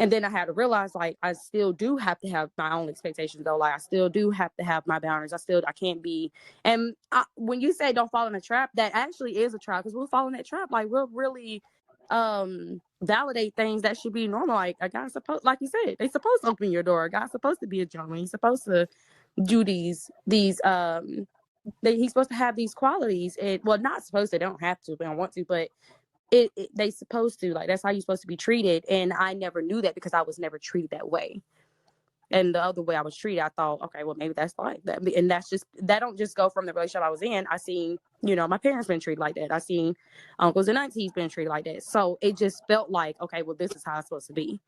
And then I had to realize, like, I still do have to have my own expectations, though. Like, I still do have to have my boundaries. I can't be. And when you say don't fall in a trap, that actually is a trap, because we'll fall in that trap. Like, we'll really validate things that should be normal. Like, a guy's supposed, like you said, they're supposed to open your door. A guy's supposed to be a gentleman. He's supposed to do he's supposed to have these qualities. And, well, not supposed to, they don't have to, they don't want to, but they supposed to, like, that's how you're supposed to be treated. And I never knew that because I was never treated that way. And the other way I was treated, I thought, okay, well, maybe that's like that. And that don't just go from the relationship I was in. I seen, my parents been treated like that. I seen uncles and aunties been treated like that. So it just felt like, okay, well, this is how it's supposed to be.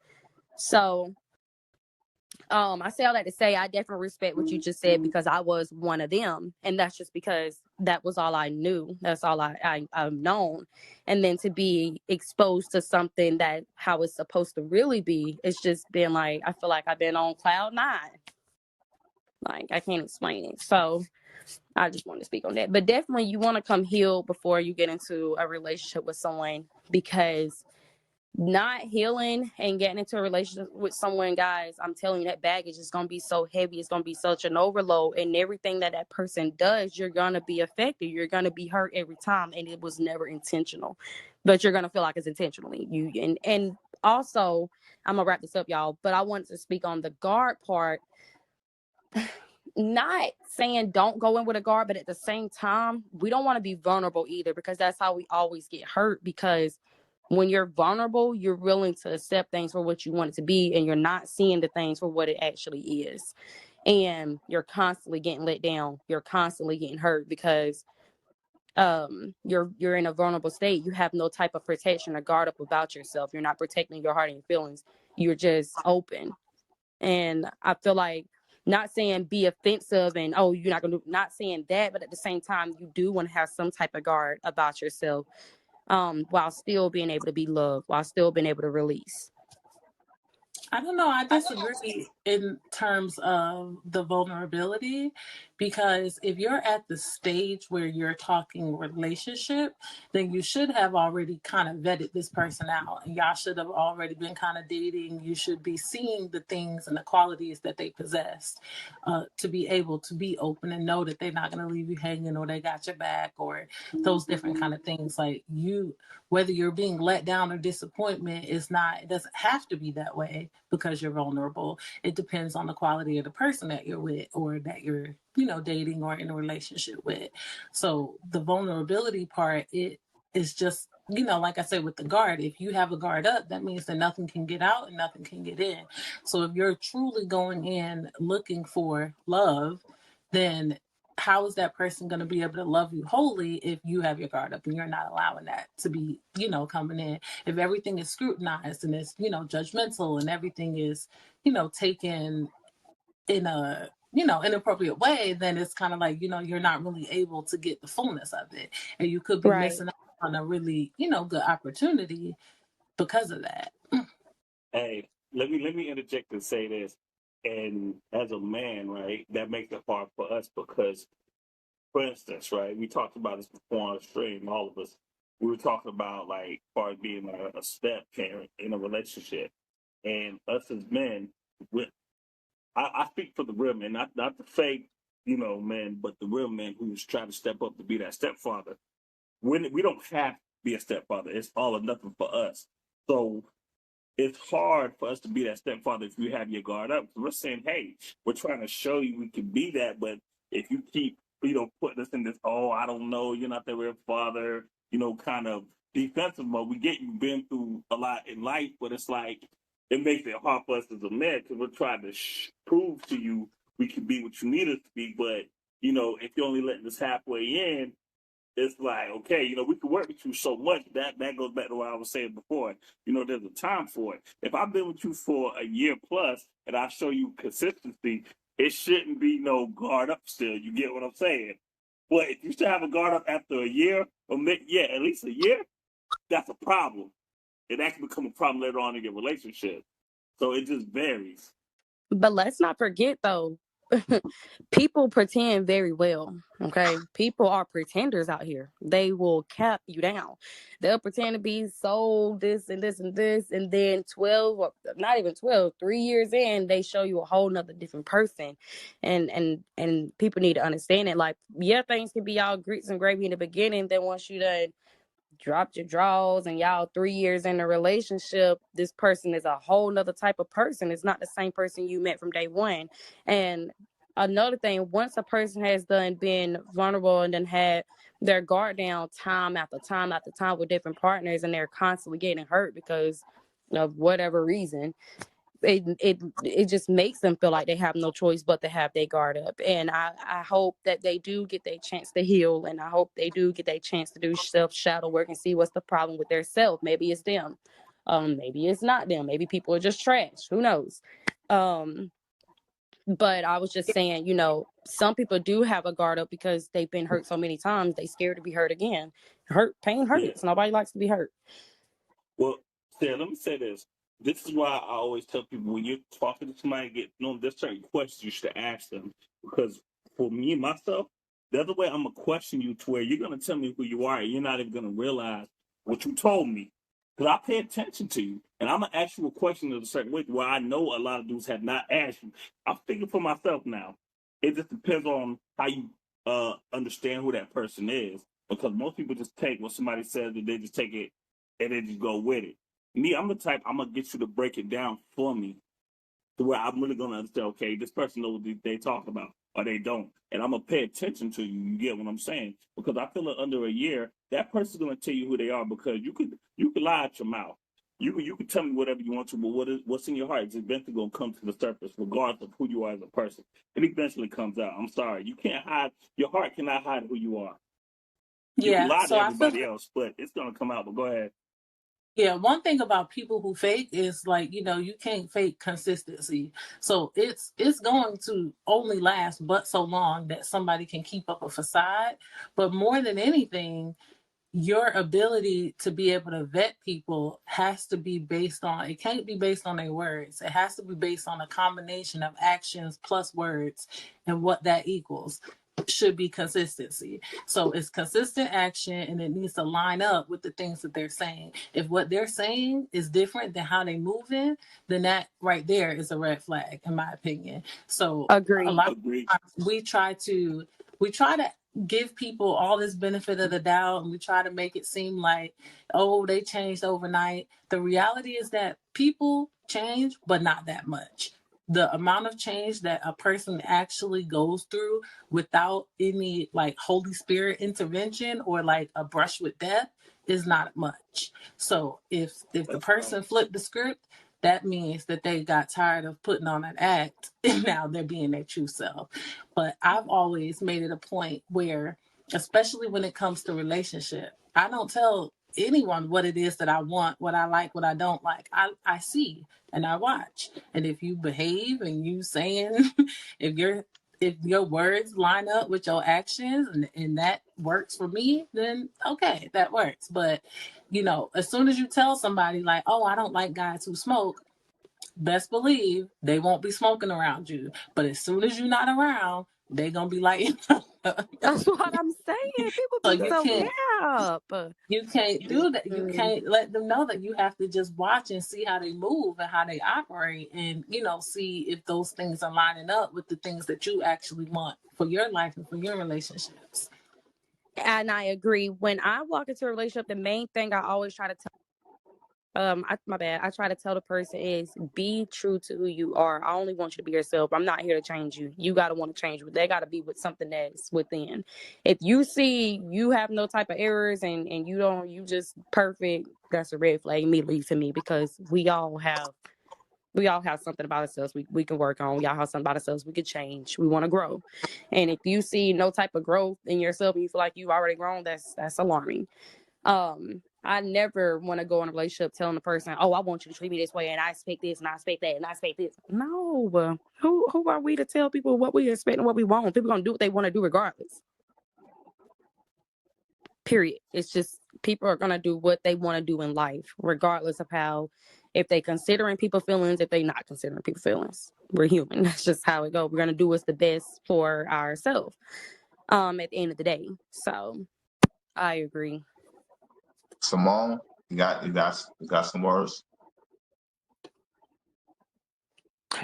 So I say all that to say I definitely respect what you just said, because I was one of them, and that's just because that was all I knew. That's all I've known. And then to be exposed to something that how it's supposed to really be, it's just been like, I feel like I've been on cloud 9. Like, I can't explain it. So I just want to speak on that. But definitely you want to come healed before you get into a relationship with someone, because not healing and getting into a relationship with someone, guys, I'm telling you, that baggage is going to be so heavy. It's going to be such an overload, and everything that person does, you're going to be affected. You're going to be hurt every time, and it was never intentional, but you're going to feel like it's intentionally. And also, I'm going to wrap this up, y'all, but I wanted to speak on the guard part. Not saying don't go in with a guard, but at the same time, we don't want to be vulnerable either, because that's how we always get hurt. Because when you're vulnerable, you're willing to accept things for what you want it to be, and you're not seeing the things for what it actually is. And you're constantly getting let down. You're constantly getting hurt because you're in a vulnerable state. You have no type of protection or guard up about yourself. You're not protecting your heart and your feelings. You're just open. And I feel like, not saying be offensive and, oh, you're not going to, not saying that, but at the same time, you do want to have some type of guard about yourself. while still being able to be loved, while still being able to release. I don't know. I disagree in terms of the vulnerability, because if you're at the stage where you're talking relationship, then you should have already kind of vetted this person out, and y'all should have already been kind of dating. You should be seeing the things and the qualities that they possess, to be able to be open and know that they're not going to leave you hanging, or they got your back, or those different kind of things. Like, you, whether you're being let down or disappointment, is not, it doesn't have to be that way because you're vulnerable. It depends on the quality of the person that you're with, or that you're, dating or in a relationship with. So the vulnerability part, it is just, like I said with the guard, if you have a guard up, that means that nothing can get out and nothing can get in. So if you're truly going in looking for love, then how is that person going to be able to love you wholly if you have your guard up and you're not allowing that to be, coming in? If everything is scrutinized and it's, judgmental, and everything is, taken in a, inappropriate way, then it's kind of like, you're not really able to get the fullness of it. And you could be Right. missing out on a really, good opportunity because of that. Hey, let me interject and say this. And as a man, right, that makes it hard for us because, for instance, right, we talked about this before on the stream, all of us. We were talking about like far as being a step parent in a relationship. And us as men, I speak for the real men, not the fake, men, but the real men who's trying to step up to be that stepfather. We don't have to be a stepfather. It's all or nothing for us. So it's hard for us to be that stepfather if you have your guard up. We're saying, hey, we're trying to show you we can be that, but if you keep, putting us in this, oh, I don't know, you're not the real father, kind of defensive mode. We get you've been through a lot in life, but it's like it makes it hard for us as a man because we're trying to prove to you we can be what you need us to be. But if you're only letting us halfway in, it's like, okay, we can work with you so much that goes back to what I was saying before. There's a time for it. If I've been with you for a year plus and I show you consistency, it shouldn't be no guard up still. You get what I'm saying? But if you still have a guard up after a year, or at least a year, that's a problem. That can become a problem later on in your relationship. So it just varies. But let's not forget, though, people pretend very well. Okay, people are pretenders out here. They will cap you down. They'll pretend to be so this and this and this, and then 12, or not even 12, 3 years in, they show you a whole nother different person. And people need to understand it. Like, yeah, things can be all grits and gravy in the beginning. Then once you done dropped your drawers and y'all 3 years in a relationship, this person is a whole nother type of person. It's not the same person you met from day one. And another thing, once a person has done been vulnerable and then had their guard down time after time after time with different partners, and they're constantly getting hurt because of whatever reason, it just makes them feel like they have no choice but to have their guard up. And I hope that they do get their chance to heal, and I hope they do get their chance to do self shadow work and see what's the problem with their self. Maybe it's them, maybe it's not them, maybe people are just trash, who knows. But I was just saying, some people do have a guard up because they've been hurt so many times, they scared to be hurt again. Pain Yeah. hurts. Nobody likes to be hurt. Well, Sarah, let me say this. This is why I always tell people when you're talking to somebody, there's certain questions you should ask them. Because for me myself, the other way I'm gonna question you to where you're gonna tell me who you are, and you're not even gonna realize what you told me. Because I pay attention to you, and I'm gonna ask you a question in a certain way where I know a lot of dudes have not asked you. I'm thinking for myself now. It just depends on how you understand who that person is. Because most people just take what somebody says and they just take it and then just go with it. Me, I'm the type, I'm gonna get you to break it down for me to where I'm really gonna understand, okay, this person knows what they talk about or they don't. And I'm gonna pay attention to you. You get what I'm saying? Because I feel like under a year, that person's gonna tell you who they are because you could lie at your mouth. You can tell me whatever you want to, but what's in your heart is eventually gonna come to the surface, regardless of who you are as a person. It eventually comes out. I'm sorry. You can't hide your heart cannot hide who you are. You can Yeah. lie to So I feel everybody else, but it's gonna come out. But go ahead. Yeah, one thing about people who fake is, like, you can't fake consistency. So it's going to only last but so long that somebody can keep up a facade. But more than anything, your ability to be able to vet people has to be based on, it can't be based on their words. It has to be based on a combination of actions plus words, and what that equals should be consistency. So it's consistent action, and it needs to line up with the things that they're saying. If what they're saying is different than how they moving, then that right there is a red flag, in my opinion. So a Agree. lot of times we try to give people all this benefit of the doubt, and we try to make it seem like, oh, they changed overnight. The reality is that people change, but not that much. The amount of change that a person actually goes through without any like Holy Spirit intervention or like a brush with death is not much. So if the person flipped the script, that means that they got tired of putting on an act and now they're being their true self. But I've always made it a point where, especially when it comes to relationship, I don't tell anyone what it is that I want, what I like, what I don't like. I see and I watch. And if you behave and you saying if your words line up with your actions, and that works for me, then okay, that works. But as soon as you tell somebody like, oh, I don't like guys who smoke, best believe they won't be smoking around you. But as soon as you're not around, they gonna be like, That's what I'm saying. People so be so cap. you can't do that. You can't let them know that. You have to just watch and see how they move and how they operate, and see if those things are lining up with the things that you actually want for your life and for your relationships. And I agree. When I walk into a relationship, the main thing I always try to tell I try to tell the person is be true to who you are. I only want you to be yourself. I'm not here to change you. You gotta want to change. They gotta be with something that's within. If you see you have no type of errors and you just perfect, that's a red flag immediately to me, because we all have something about ourselves we can work on. We all have something about ourselves we can change. We want to grow. And if you see no type of growth in yourself and you feel like you've already grown, that's alarming. I never want to go in a relationship telling the person, oh, I want you to treat me this way, and I expect this, and I expect that, and I expect this. No, who are we to tell people what we expect and what we want? People gonna do what they want to do regardless. Period. It's just people are gonna do what they want to do in life, regardless of how, if they considering people feelings, if they not considering people feelings. We're human. That's just how it goes. We're gonna do what's the best for ourselves. At the end of the day. So I agree. Simone, you got some words?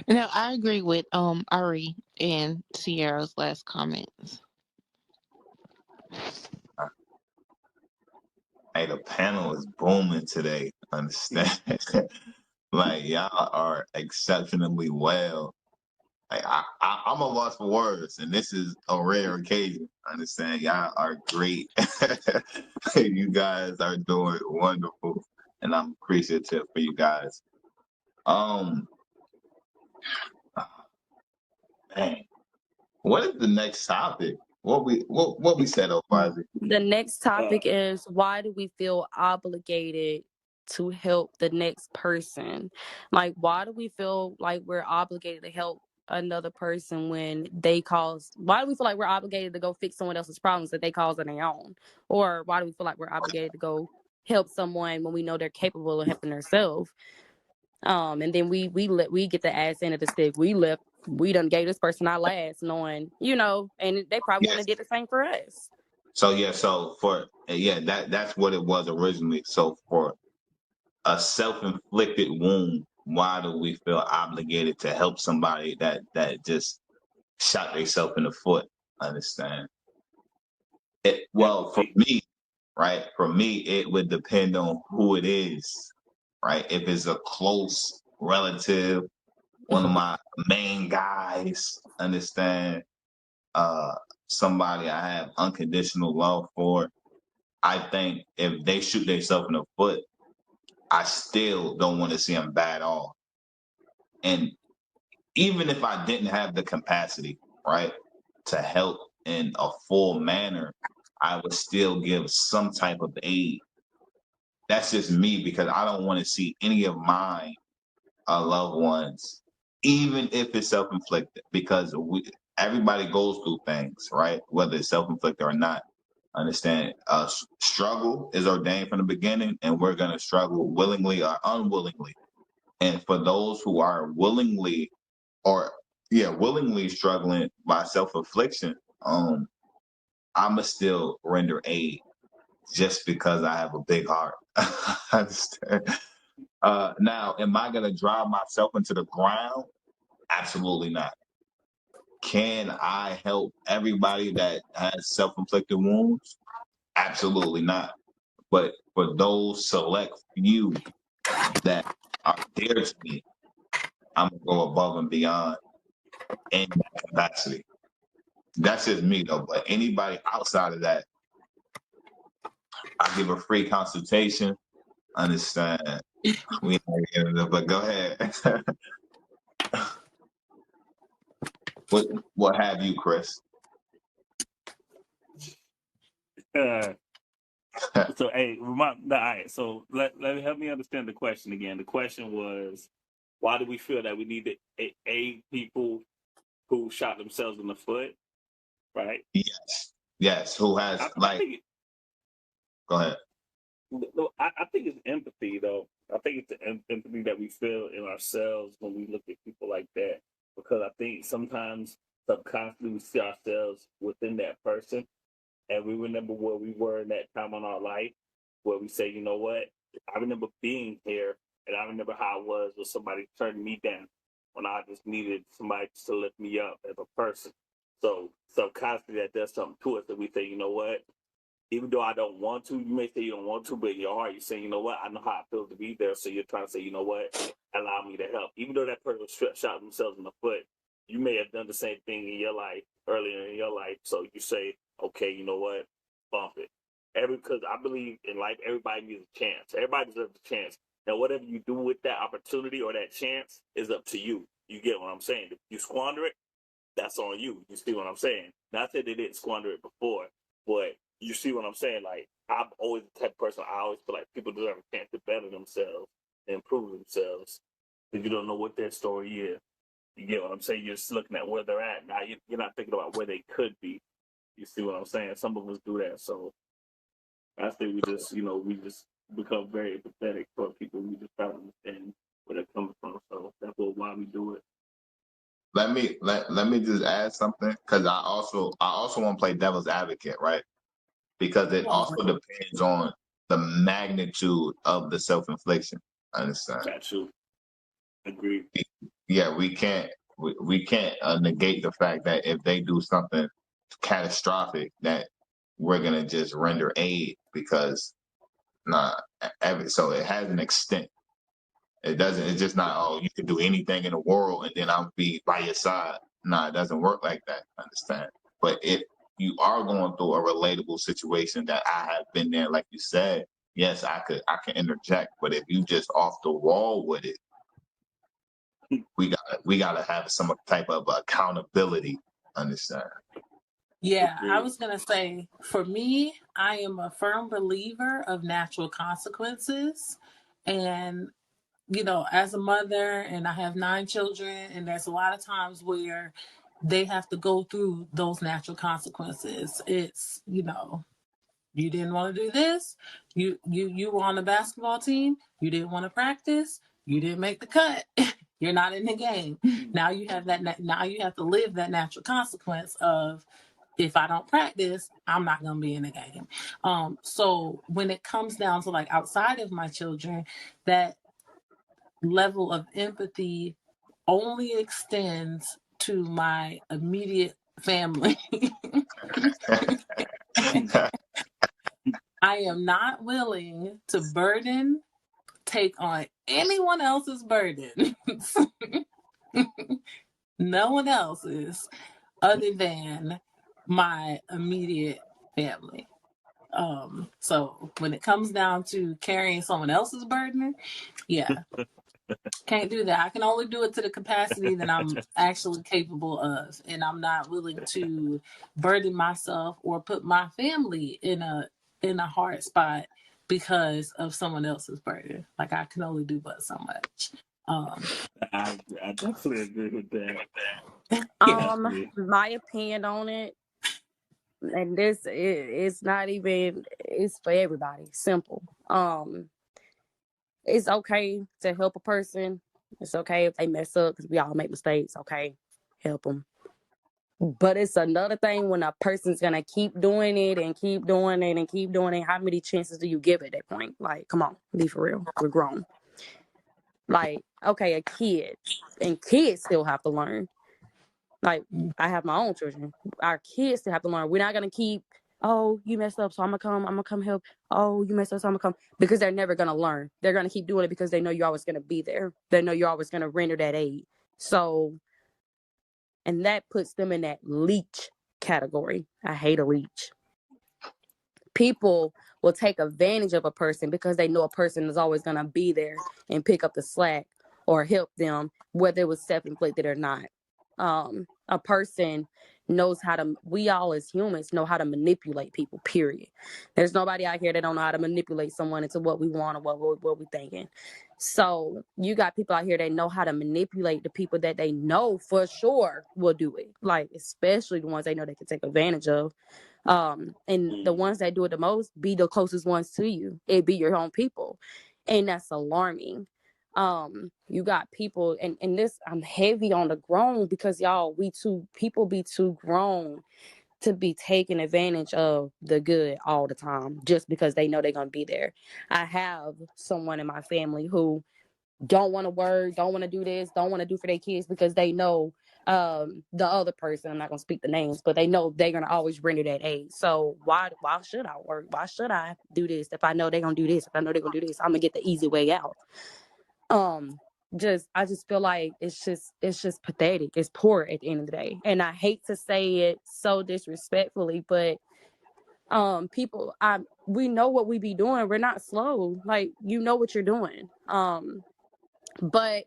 No, I agree with Ari and Sierra's last comments. Hey, the panel is booming today. Understand? Like y'all are exceptionally well. Like I'm a loss for words, and this is a rare occasion. Understand? Y'all are great. You guys are doing wonderful, and I'm appreciative for you guys. Man, what is the next topic? What we said, Obazi? The next topic is, why do we feel obligated to help the next person? Like, why do we feel like we're obligated to help another person when why do we feel like we're obligated to go fix someone else's problems that they cause on their own? Or why do we feel like we're obligated to go help someone when we know they're capable of helping themselves? And then we get the ass end of the stick. We done gave this person our last, knowing, and they probably want to did the same for us. So that's what it was originally. So for a self-inflicted wound, why do we feel obligated to help somebody that just shot themselves in the foot? Understand? For me, right? For me, it would depend on who it is, right? If it's a close relative, one of my main guys, understand? Somebody I have unconditional love for. I think if they shoot themselves in the foot, I still don't want to see them bad off. And even if I didn't have the capacity, right, to help in a full manner, I would still give some type of aid. That's just me, because I don't want to see any of my loved ones, even if it's self-inflicted, because everybody goes through things, right, whether it's self-inflicted or not. Understand? Struggle is ordained from the beginning, and we're going to struggle willingly or unwillingly. And for those who are willingly struggling by self-affliction, I'ma still render aid just because I have a big heart. Understand? Now, am I gonna drive myself into the ground? Absolutely not. Can I help everybody that has self-inflicted wounds? Absolutely not. But for those select few that are dear to me, I'm gonna go above and beyond in that capacity. That's just me though. But anybody outside of that, I give a free consultation. Understand? But go ahead. What have you, Chris? So hey, all right. So let me help me understand the question again. The question was, why do we feel that we need to aid people who shot themselves in the foot? Right? Yes. Who has I think Go ahead. No, I think it's empathy, though. I think it's the empathy that we feel in ourselves when we look at people like that. Because I think sometimes subconsciously we see ourselves within that person, and we remember where we were in that time in our life, where we say, you know what, I remember being here, and I remember how it was when somebody turned me down, when I just needed somebody to lift me up as a person. So subconsciously that does something to us, that we say, you know what, even though I don't want to, you may say you don't want to, but in your heart, you're saying, you know what, I know how it feels to be there. So you're trying to say, you know what, allow me to help. Even though that person shot themselves in the foot, you may have done the same thing in your life, earlier in your life. So you say, okay, you know what, bump it. Because I believe in life, everybody needs a chance. Everybody deserves a chance. Now, whatever you do with that opportunity or that chance is up to you. You get what I'm saying? If you squander it, that's on you. You see what I'm saying? Not that they didn't squander it before, but you see what I'm saying? Like, I'm always the type of person, I always feel like people deserve a chance to better themselves and improve themselves. Because you don't know what their story is. You get what I'm saying? You're just looking at where they're at. Now, you're not thinking about where they could be. You see what I'm saying? Some of us do that. So I think we just become very empathetic for people. We just try to understand where they're coming from. So that's why we do it. Let me just add something, because I also want to play devil's advocate, right? Because it also depends on the magnitude of the self-infliction. I understand. That's true. Agreed. Yeah, we can't negate the fact that if they do something catastrophic, that we're gonna just render aid, because so it has an extent. It doesn't. It's just not. Oh, you can do anything in the world, and then I'll be by your side. Nah, it doesn't work like that. Understand? But if you are going through a relatable situation that I have been there, like you said, yes, I can interject. But if you just off the wall with it, we gotta have some type of accountability. Understand? Yeah, I was going to say, for me, I am a firm believer of natural consequences. And, as a mother, and I have 9 children, and there's a lot of times where they have to go through those natural consequences. It's, you didn't want to do this. You were on the basketball team. You didn't want to practice. You didn't make the cut. You're not in the game. Now you have that. Now you have to live that natural consequence of, if I don't practice, I'm not going to be in the game. So when it comes down to, like, outside of my children, that level of empathy only extends to my immediate family. I am not willing to take on anyone else's burden. No one else's, other than my immediate family. So when it comes down to carrying someone else's burden, yeah, can't do that. I can only do it to the capacity that I'm actually capable of, and I'm not willing to burden myself or put my family in a hard spot because of someone else's burden. Like, I can only do but so much. I definitely agree with that. Yeah. My opinion on it, And it's not even, it's for everybody. Simple. It's okay to help a person. It's okay if they mess up, because we all make mistakes. Okay, help them. But it's another thing when a person's gonna keep doing it and keep doing it and keep doing it. How many chances do you give at that point? Like, come on, be for real. We're grown. Like, okay, a kid, and kids still have to learn. Like, I have my own children. Our kids still have to learn. We're not gonna keep, oh, you messed up, so I'm gonna come help. Oh, you messed up, so I'm gonna come, because they're never gonna learn. They're gonna keep doing it because they know you're always gonna be there. They know you're always gonna render that aid. So, and that puts them in that leech category. I hate a leech. People will take advantage of a person because they know a person is always gonna be there and pick up the slack or help them, whether it was self-inflicted or not. A person knows how to, we all as humans know how to manipulate people, period. There's nobody out here that don't know how to manipulate someone into what we want or what we're thinking. So you got people out here that know how to manipulate the people that they know for sure will do it. Like, especially the ones they know they can take advantage of. And the ones that do it the most be the closest ones to you. It be your own people. And that's alarming. You got people, and this, I'm heavy on the grown, because y'all, people be too grown to be taking advantage of the good all the time just because they know they're gonna be there. I have someone in my family who don't want to work, don't want to do this, don't want to do for their kids because they know the other person, I'm not gonna speak the names, but they know they're gonna always render that aid. So why should I work? Why should I do this if I know they're gonna do this? If I know they're gonna do this, I'm gonna get the easy way out. I just feel like it's just pathetic. It's poor at the end of the day. And I hate to say it so disrespectfully, but people, we know what we be doing. We're not slow. Like, you know what you're doing. But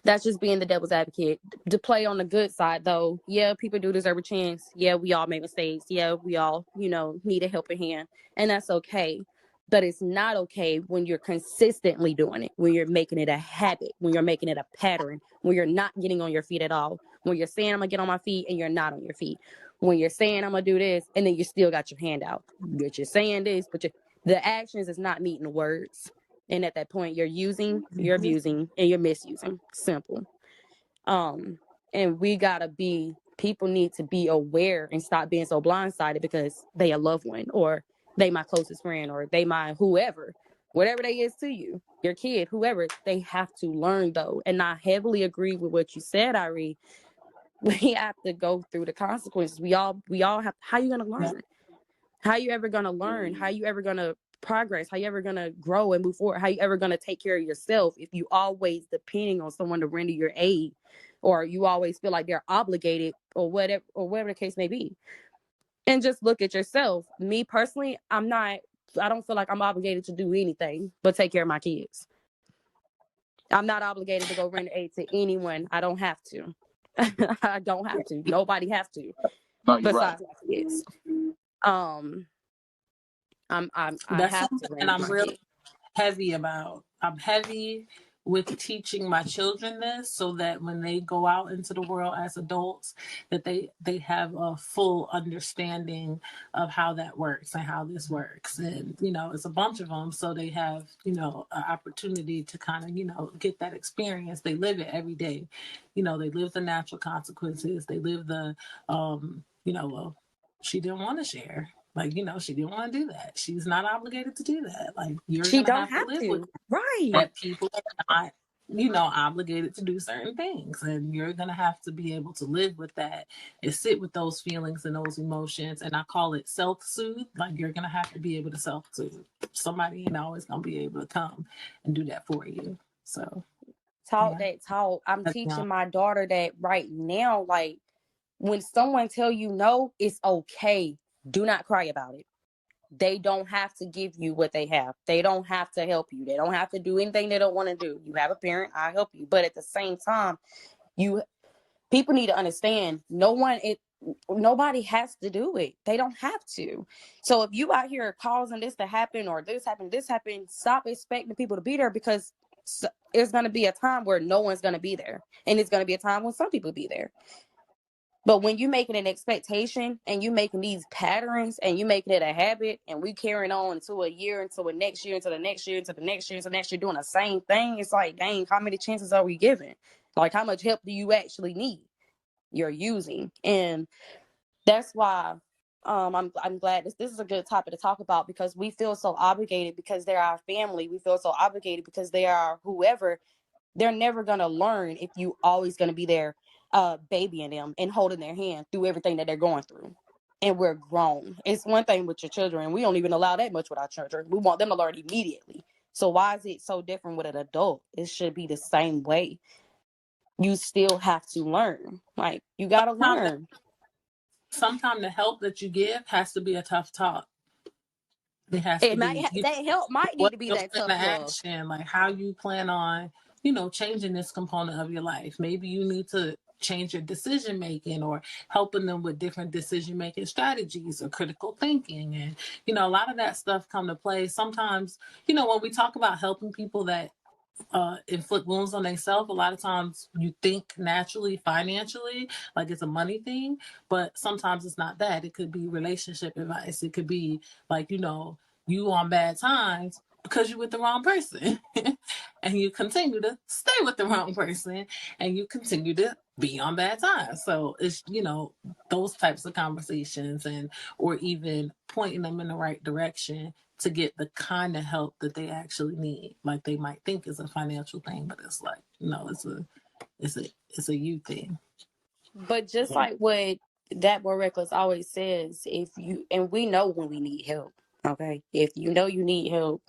that's just being the devil's advocate. To play on the good side, though, yeah, people do deserve a chance. Yeah, we all make mistakes. Yeah, we all, need a helping hand. And that's okay. But it's not okay when you're consistently doing it, when you're making it a habit, when you're making it a pattern, when you're not getting on your feet at all, when you're saying, I'm going to get on my feet, and you're not on your feet. When you're saying, I'm going to do this, and then you still got your hand out. You're saying this, but the actions is not meeting the words. And at that point, you're using, you're abusing, and you're misusing. Simple. And people need to be aware and stop being so blindsided because they a loved one, or they my closest friend, or they my whoever, whatever they is to you, your kid, whoever. They have to learn, though. And I heavily agree with what you said, Ari. We have to go through the consequences. We all have. How you gonna learn? How you ever gonna learn? How you ever gonna progress? How you ever gonna grow and move forward? How you ever gonna take care of yourself if you always depending on someone to render your aid, or you always feel like they're obligated, or whatever the case may be? And just look at yourself. Me personally, I don't feel like I'm obligated to do anything but take care of my kids. I'm not obligated to go render aid to anyone. I don't have to. I don't have to. Nobody has to. No, you're besides right. my kids. I That's have to something that render I'm my really kids. heavy about. I'm heavy with teaching my children this, so that when they go out into the world as adults, that they have a full understanding of how that works and how this works. And it's a bunch of them, so they have an opportunity to kind of get that experience. They live it every day. They live the natural consequences. They live the well, she didn't want to share. Like, she didn't want to do that. She's not obligated to do that. Like, you're She going to don't have to have live with to. Right. that. People are not, obligated to do certain things. And you're going to have to be able to live with that and sit with those feelings and those emotions. And I call it self-soothe. Like, you're going to have to be able to self-soothe. Somebody ain't always going to be able to come and do that for you. So, Talk yeah. that talk. I'm That's teaching my daughter that right now. Like, when someone tell you no, it's okay. Do not cry about it. They don't have to give you what they have. They don't have to help you. They don't have to do anything they don't want to do. You have a parent, I help you. But at the same time, people need to understand nobody has to do it. They don't have to. So if you out here causing this to happen, or this happen, stop expecting people to be there, because it's going to be a time where no one's going to be there. And it's going to be a time when some people be there. But when you making an expectation and you making these patterns and you making it a habit, and we carrying on into a year, into a next year, into the next year, into the next year, into the next year, doing the same thing, it's like, dang, how many chances are we giving? Like, how much help do you actually need? You're using. And that's why I'm glad this is a good topic to talk about, because we feel so obligated because they're our family. We feel so obligated because they are whoever. They're never gonna learn if you always gonna be there babying them and holding their hand through everything that they're going through. And we're grown. It's one thing with your children. We don't even allow that much with our children. We want them to learn immediately. So why is it so different with an adult? It should be the same way. You still have to learn. Like, you gotta learn. Sometimes the help that you give has to be a tough talk. It has to be, That help might need what to be your that plan tough of love. action, like how you plan on, changing this component of your life. Maybe you need to change your decision making, or helping them with different decision making strategies or critical thinking. And, a lot of that stuff come to play. Sometimes, when we talk about helping people that inflict wounds on themselves, a lot of times you think naturally financially, like it's a money thing, but sometimes it's not that. It could be relationship advice. It could be like, you on bad times because you with the wrong person and you continue to stay with the wrong person and you continue to be on bad times. So it's, those types of conversations, and or even pointing them in the right direction to get the kind of help that they actually need. Like, they might think it's a financial thing, but it's like, no, it's a you thing. But just like what that boy Reckless always says, and we know when we need help. Okay. If you know you need help,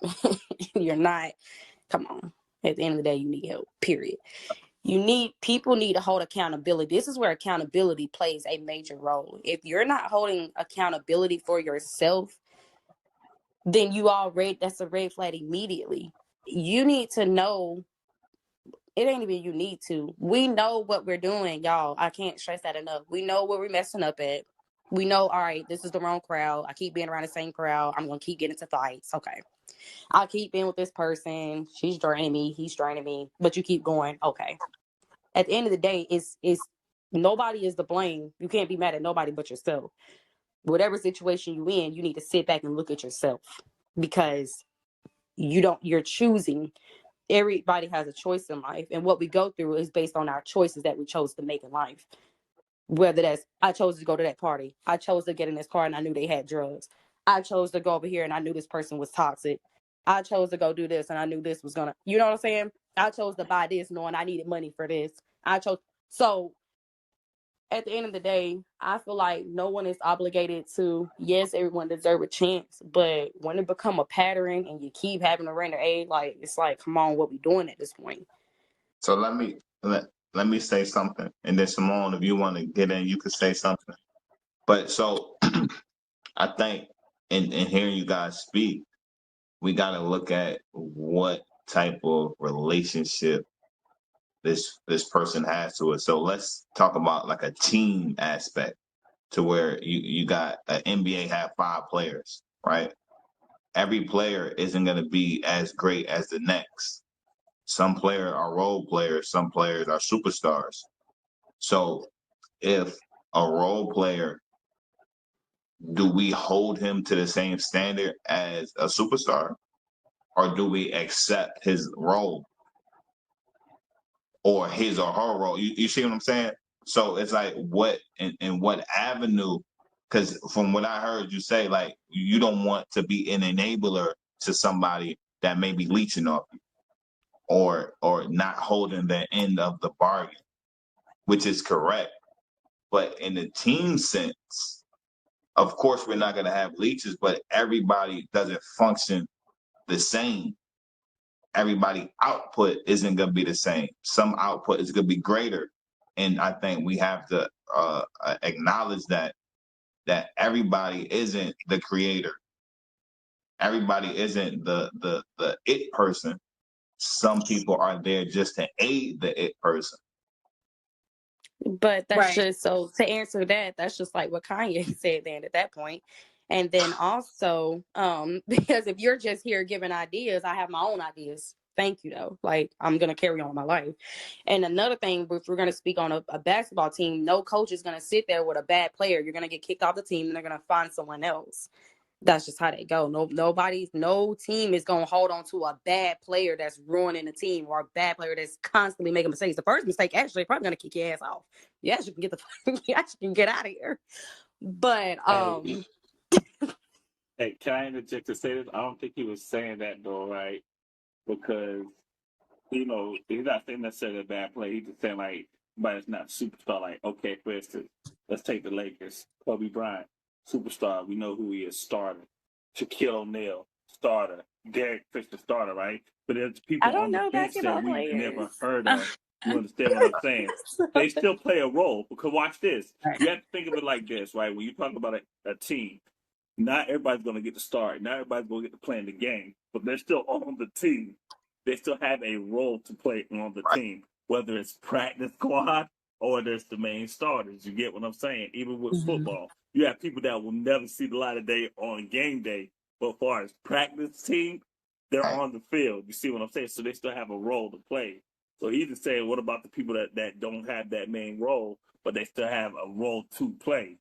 you're not, come on. At the end of the day, you need help, period. People need to hold accountability. This is where accountability plays a major role. If you're not holding accountability for yourself, then that's a red flag immediately. You need to know. It ain't even you need to. We know what we're doing, y'all. I can't stress that enough. We know where we're messing up at. We know, all right, this is the wrong crowd. I keep being around the same crowd. I'm going to keep getting into fights. Okay. I'll keep being with this person. She's draining me. He's draining me. But you keep going. Okay. At the end of the day, it's nobody is to blame. You can't be mad at nobody but yourself. Whatever situation you're in, you need to sit back and look at yourself, because you're choosing. Everybody has a choice in life, and what we go through is based on our choices that we chose to make in life. Whether that's, I chose to go to that party, I chose to get in this car and I knew they had drugs, I chose to go over here and I knew this person was toxic, I chose to go do this and I knew this was gonna, you know what I'm saying? I chose to buy this knowing I needed money for this. So at the end of the day, I feel like no one is obligated to, yes, everyone deserves a chance, but when it become a pattern and you keep having to render aid, like, it's like, come on, what we doing at this point? So let me say something, and then Simone, if you want to get in, you could say something. But so I think in hearing you guys speak, we got to look at what type of relationship this person has to it. So let's talk about like a team aspect, to where you got an NBA have 5 players, right? Every player isn't going to be as great as the next. Some players are role players, some players are superstars. So if a role player, do we hold him to the same standard as a superstar, or do we accept his role or his or her role? You see what I'm saying? So it's like, what in what avenue? Because from what I heard you say, like, you don't want to be an enabler to somebody that may be leeching off you, or not holding the end of the bargain, which is correct. But in the team sense, of course, we're not going to have leeches, but everybody doesn't function the same. Everybody output isn't going to be the same. Some output is going to be greater. And I think we have to acknowledge that everybody isn't the creator. Everybody isn't the it person. Some people are there just to aid the it person. But that's Right. just, so to answer that, that's just like what Kanye said then at that point. And then also, because if you're just here giving ideas, I have my own ideas. thank you though. Like, I'm gonna carry on my life. And another thing, if we're gonna speak on a basketball team, no coach is gonna sit there with a bad player. You're gonna get kicked off the team, and they're gonna find someone else. That's just how they go. No team is gonna hold on to a bad player that's ruining the team, or a bad player that's constantly making mistakes. The first mistake actually probably gonna kick your ass off. Yes, you can get you actually can get out of here. But Hey, can I interject to say this? I don't think he was saying that though, right? Because he's not saying necessarily a bad play. He's just saying like, but it's not superstar. Like, okay, for instance, let's take the Lakers. Kobe Bryant, superstar. We know who he is. Starter. Shaquille O'Neal, starter. Derek Fisher, starter. Right? But there's people I don't on the know bench that basketball we've never players. heard of. You understand what I'm saying? They still play a role. Because watch this. You have to think of it like this, right? When you talk about a team, not everybody's going to get to start. Not everybody's going to get to play in the game, but they're still on the team. They still have a role to play on the team, whether it's practice squad or there's the main starters. You get what I'm saying? Even with football, you have people that will never see the light of day on game day, but as far as practice team, they're on the field. You see what I'm saying? So they still have a role to play. So he's just saying, what about the people that don't have that main role, but they still have a role to play?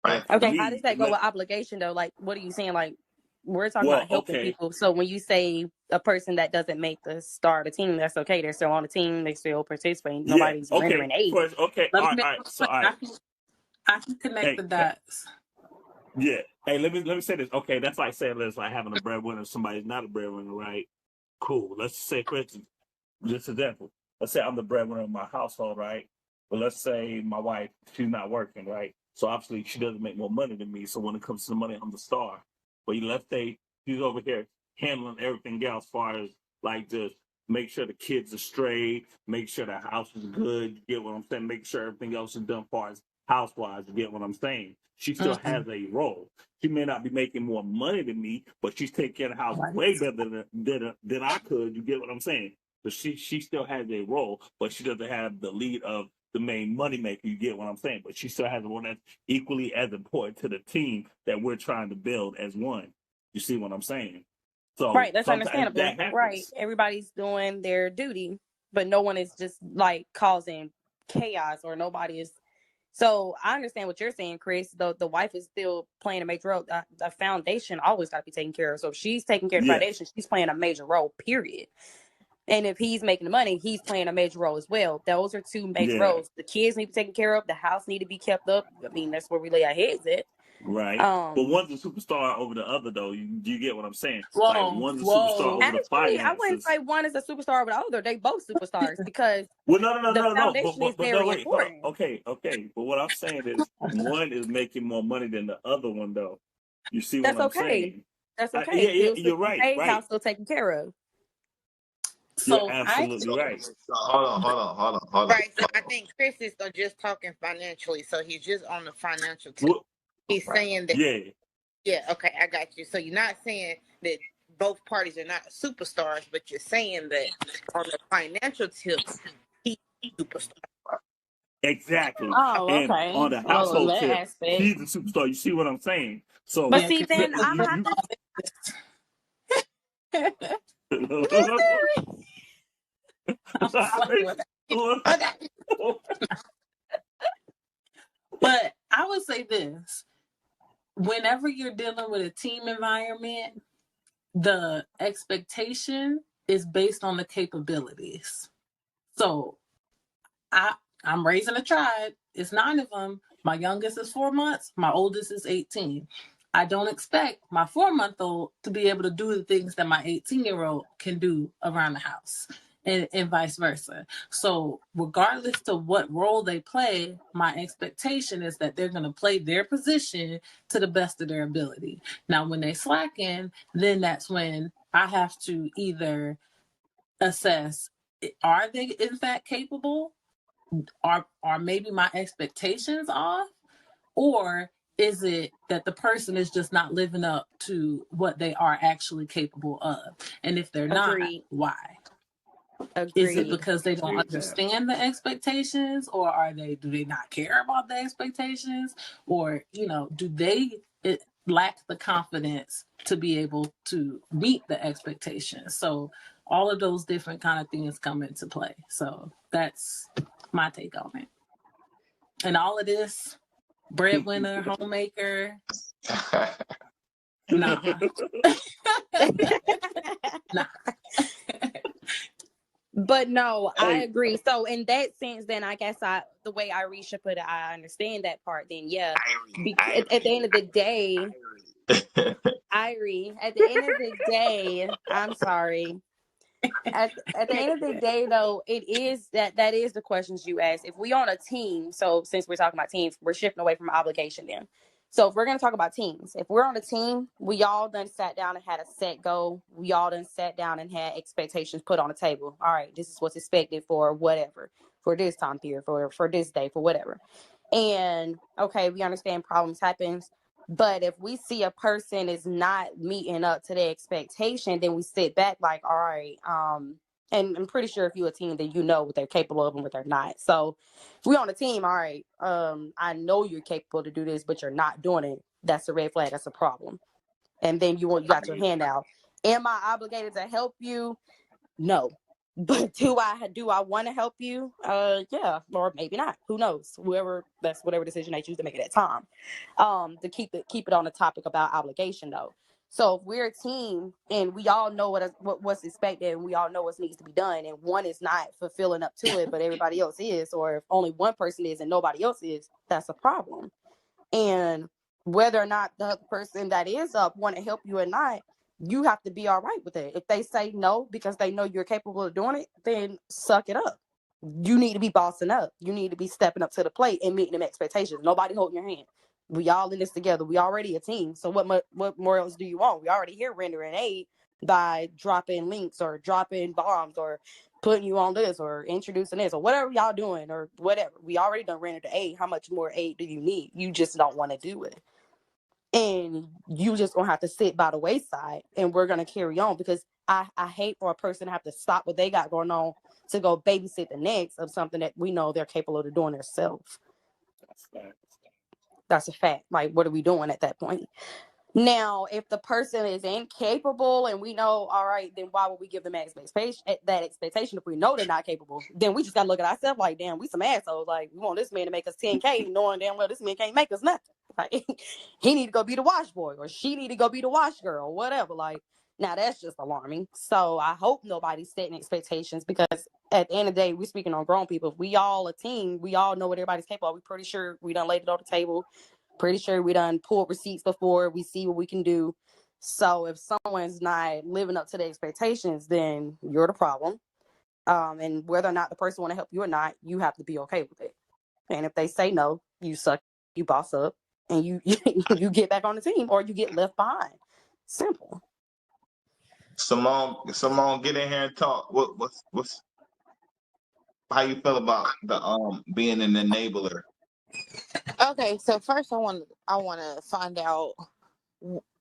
Okay, how does that go with obligation though? Like, what are you saying? Like, we're talking about helping people. So when you say a person that doesn't make the start of the team, that's okay. They're still on the team. They still participate. Nobody's rendering aid. Okay. All right. So I can connect the dots. Yeah. Hey, let me say this. Okay, that's like saying it's like having a breadwinner. Somebody's not a breadwinner, right? Cool. Let's say, for instance, just example. Let's say I'm the breadwinner of my household, right? But let's say my wife, she's not working, right? So obviously she doesn't make more money than me. So when it comes to the money, I'm the star. But let's say she's over here handling everything else, as far as like just make sure the kids are straight, make sure the house is good. You get what I'm saying? Make sure everything else is done, as far as house-wise. You get what I'm saying? She still has a role. She may not be making more money than me, but she's taking care of the house way better than I could. You get what I'm saying? But she still has a role, but she doesn't have the lead of the main moneymaker. You get what I'm saying? But she still has one that's equally as important to the team that we're trying to build as one. You see what I'm saying? So right, that's understandable. that happens. Right, everybody's doing their duty, but no one is just like causing chaos, or nobody is. So I understand what you're saying, Chris. The wife is still playing a major role. The foundation always got to be taken care of. So if she's taking care of the foundation, she's playing a major role, period. And if he's making the money, he's playing a major role as well. Those are two major roles. The kids need to be taken care of. The house need to be kept up. I mean, that's where we lay our heads at. Right. But one's a superstar over the other, though. You get what I'm saying? Whoa, like one's a superstar over the finances. I wouldn't say one is a superstar over the other. They both superstars because the foundation is very important. Okay. But what I'm saying is one is making more money than the other one, though. You see what I'm saying? That's okay. You're right. House still taken care of. So you're absolutely right. Hold on. Right. So I think Chris is just talking financially. So he's just on the financial tip. He's saying that. Yeah. Okay, I got you. So you're not saying that both parties are not superstars, but you're saying that on the financial tip, he's a superstar. Exactly. Oh, and okay. on the household tip, aspect. he's a superstar. You see what I'm saying? So, but see, then I have But I would say this: whenever you're dealing with a team environment, the expectation is based on the capabilities. So I'm raising a tribe. It's 9 of them. My youngest is 4 months. My oldest is 18. I don't expect my 4-month-old to be able to do the things that my 18-year-old can do around the house, and vice versa. So regardless to what role they play, my expectation is that they're going to play their position to the best of their ability. Now, when they slacken, then that's when I have to either assess, are they in fact capable? Are maybe my expectations off? Or is it that the person is just not living up to what they are actually capable of? And if they're not, why? Is it because they don't understand the expectations, or do they not care about the expectations? Or, do they lack the confidence to be able to meet the expectations. So all of those different kind of things come into play. So that's my take on it. And all of this, breadwinner, homemaker, nah. Nah. But no, I Hey. agree. So in that sense, then I guess the way Irisha put it, I understand that part. Then yeah, at the end of the day, Irie, at the end of the day, I'm sorry. At the end of the day, though, it is that is the questions you ask. If we on a team, so since we're talking about teams, we're shifting away from obligation then. So if we're going to talk about teams, if we're on a team, we all done sat down and had a set goal. We all done sat down and had expectations put on the table. All right, this is what's expected for whatever, for this time period, for this day, for whatever. And okay, we understand problems happens. But if we see a person is not meeting up to their expectation, then we sit back like, all right, and I'm pretty sure if you're a team, then you know what they're capable of and what they're not. So if we're on a team, all right, I know you're capable to do this, but you're not doing it. That's a red flag. That's a problem. And then you got your hand out. Am I obligated to help you? No. But do I want to help you? Yeah, or maybe not. Who knows? Whatever decision they choose to make at that time. To keep it on the topic about obligation though. So if we're a team and we all know what's expected and we all know what needs to be done, and one is not fulfilling up to it, but everybody else is, or if only one person is and nobody else is, that's a problem. And whether or not the other person that is up want to help you or not, you have to be all right with it. If they say no because they know you're capable of doing it, then suck it up. You need to be bossing up. You need to be stepping up to the plate and meeting them expectations. Nobody holding your hand. We all in this together. We already a team. So what more else do you want? We already here rendering aid by dropping links or dropping bombs or putting you on this or introducing this or whatever y'all doing or whatever. We already done rendered the aid. How much more aid do you need? You just don't want to do it. And you just gonna have to sit by the wayside and we're gonna carry on because I hate for a person to have to stop what they got going on to go babysit the next of something that we know they're capable of doing themselves. That's a fact. Like, what are we doing at that point? Now, if the person is incapable and we know, all right, then why would we give them that expectation if we know they're not capable? Then we just got to look at ourselves like, damn, we some assholes. Like, we want this man to make us 10K knowing damn well this man can't make us nothing. Like, he need to go be the wash boy or she need to go be the wash girl, whatever. Like, now that's just alarming. So I hope nobody's setting expectations because at the end of the day, we're speaking on grown people. If we all a team, we all know what everybody's capable of. We're pretty sure we done laid it on the table. Pretty sure we done pulled receipts before. We see what we can do. So if someone's not living up to the expectations, then you're the problem. And whether or not the person want to help you or not, you have to be okay with it. And if they say no, you suck, you boss up, and you you get back on the team or you get left behind. Simple. Simone, get in here and talk. What's how you feel about the being an enabler? Okay, so first I want to find out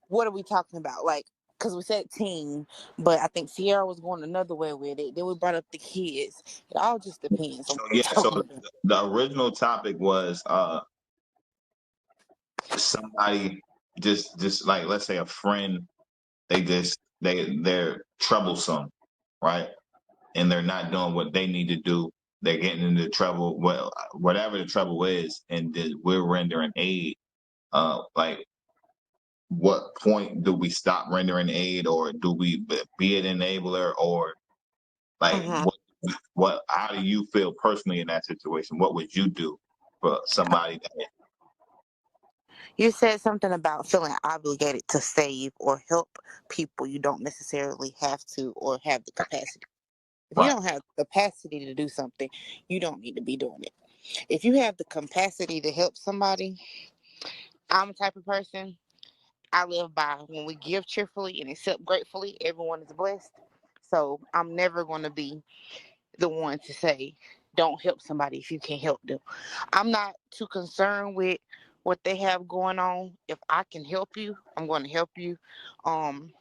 what are we talking about? Like, because we said team, but I think Sierra was going another way with it. Then we brought up the kids. It all just depends on So what we're yeah, so talking about. the original topic was somebody just like let's say a friend, they're troublesome, right? And they're not doing what they need to do. They're getting into trouble, well, whatever the trouble is, and we're rendering aid. Like, what point do we stop rendering aid, or do we be an enabler, or like Mhm. what? How do you feel personally in that situation? What would you do for somebody that? You said something about feeling obligated to save or help people you don't necessarily have to or have the capacity. If you Right. don't have the capacity to do something, you don't need to be doing it. If you have the capacity to help somebody, I'm the type of person I live by when we give cheerfully and accept gratefully, everyone is blessed. So I'm never going to be the one to say, don't help somebody if you can't help them. I'm not too concerned with what they have going on. If I can help you, I'm going to help you. Um,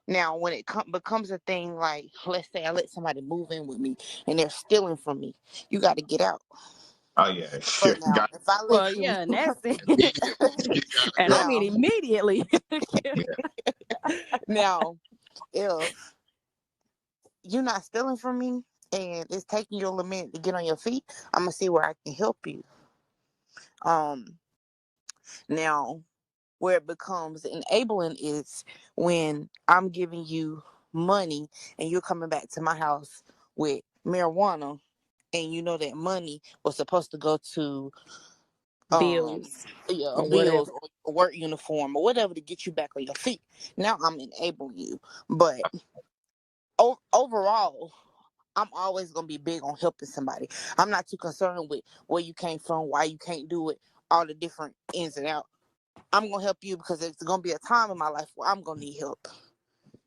Now, when it becomes a thing like, let's say I let somebody move in with me and they're stealing from me, you got to get out. Oh yeah, But now, got if I Well, let you, yeah, and that's it. immediately. And I mean now, immediately. now, if you're not stealing from me and it's taking you a little minute to get on your feet, I'm gonna see where I can help you. Um, now, where it becomes enabling is when I'm giving you money and you're coming back to my house with marijuana, and you know that money was supposed to go to um Bills yeah, or bills whatever. or your work uniform or whatever to get you back on your feet. Now I'm enabling you, but overall, I'm always gonna be big on helping somebody. I'm not too concerned with where you came from, why you can't do it, all the different ins and outs. I'm gonna help you because there's gonna be a time in my life where I'm gonna need help,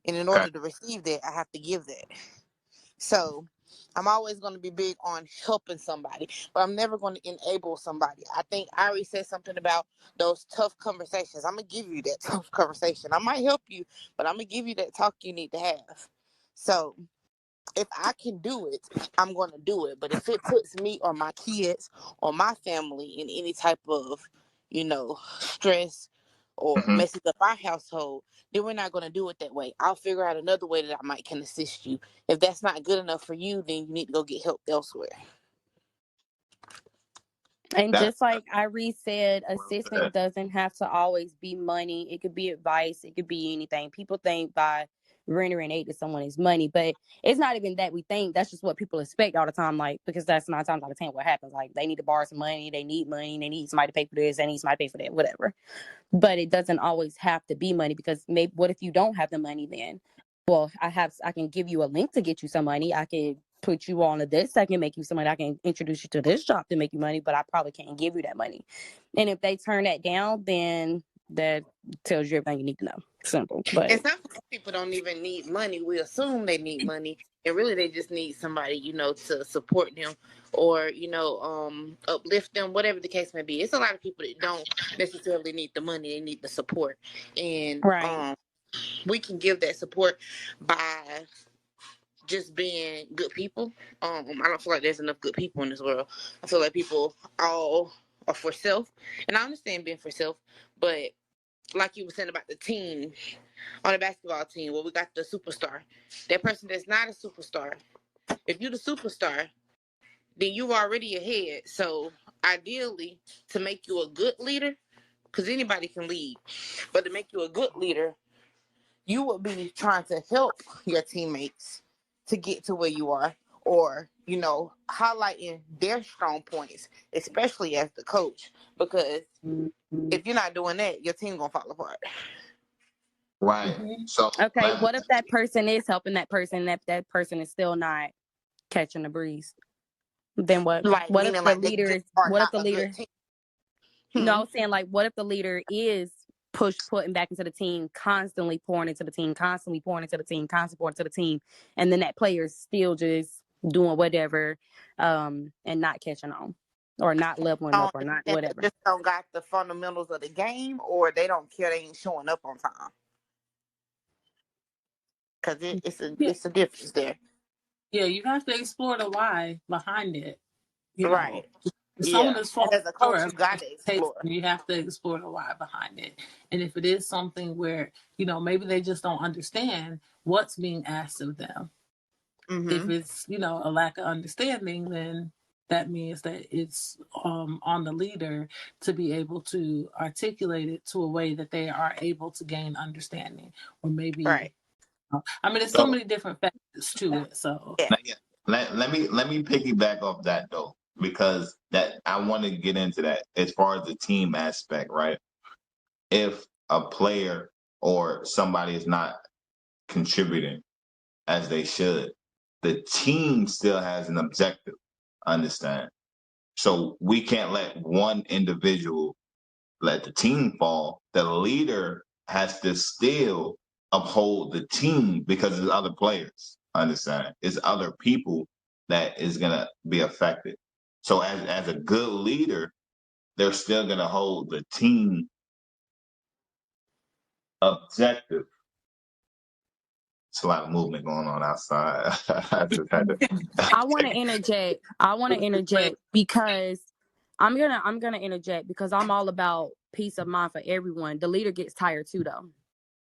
and in Okay. order to receive that, I have to give that. So I'm always going to be big on helping somebody, but I'm never going to enable somebody. I think Ari said something about those tough conversations. I'm going to give you that tough conversation. I might help you, but I'm going to give you that talk you need to have. So if I can do it, I'm going to do it. But if it puts me or my kids or my family in any type of, stress or Hmm. messes up our household, then we're not going to do it that way. I'll figure out another way that I might can assist you. If that's not good enough for you, then you need to go get help elsewhere. And That just like Irie said, well said. assistance doesn't have to always be money. It could be advice. It could be anything. People think by rendering aid to someone is money, but it's not even that we think. That's just what people expect all the time. Like, because that's 9 times out of 10 what happens. Like, they need to borrow some money. They need money. They need somebody to pay for this. They need somebody to pay for that, whatever. But it doesn't always have to be money, because maybe what if you don't have the money then? Well, I can give you a link to get you some money. I can put you on to this. I can make you some money. I can introduce you to this job to make you money, but I probably can't give you that money. And if they turn that down, then that tells you everything you need to know. Simple. And But some people don't even need money. We assume they need money, and really they just need somebody, to support them or, uplift them, whatever the case may be. It's a lot of people that don't necessarily need the money; they need the support, and right. we can give that support by just being good people. I don't feel like there's enough good people in this world. I feel like people all are for self, and I understand being for self, but like you were saying about the team on the basketball team, where we got the superstar, that person that's not a superstar. If you're the superstar, then you already ahead. So ideally, to make you a good leader, because anybody can lead, but to make you a good leader, you would be trying to help your teammates to get to where you are, or highlighting their strong points, especially as the coach, because if you're not doing that, your team gonna fall apart. Right. Mm-hmm. So Okay. let What if that person is helping that person, that person is still not catching the breeze? Then what? Like What if meaning the like they leader just is? are What if not the a good leader? team. No, I Hmm. was saying, like, what if the leader is putting back into the team, constantly pouring into the team, constantly pouring into the team, constantly pouring into the team, and then that player is still just doing whatever, and not catching on, or not leveling up, or If not they whatever. just don't got the fundamentals of the game, or they don't care, they ain't showing up on time. Because Yeah, it's a difference there. yeah, you have to explore the why behind it. You know, Right. if someone Yeah. is And falling as a short coach, you of got to expectation, explore. you have to explore the why behind it. And if it is something where, maybe they just don't understand what's being asked of them. If Mm-hmm. it's, a lack of understanding, then that means that it's on the leader to be able to articulate it to a way that they are able to gain understanding. Or maybe, Right. I mean, there's so so many different factors to it. So, Yeah. now, yeah, let me piggyback off that though, because that I want to get into that as far as the team aspect, right? If a player or somebody is not contributing as they should, the team still has an objective. Understand? So we can't let one individual let the team fall. The leader has to still uphold the team because there's other players. Understand? It's other people that is gonna be affected. So as a good leader, they're still gonna hold the team objective. It's a lot of movement going on outside. I just had to. I want to interject. I want to interject because I'm gonna interject because I'm all about peace of mind for everyone. The leader gets tired too, though.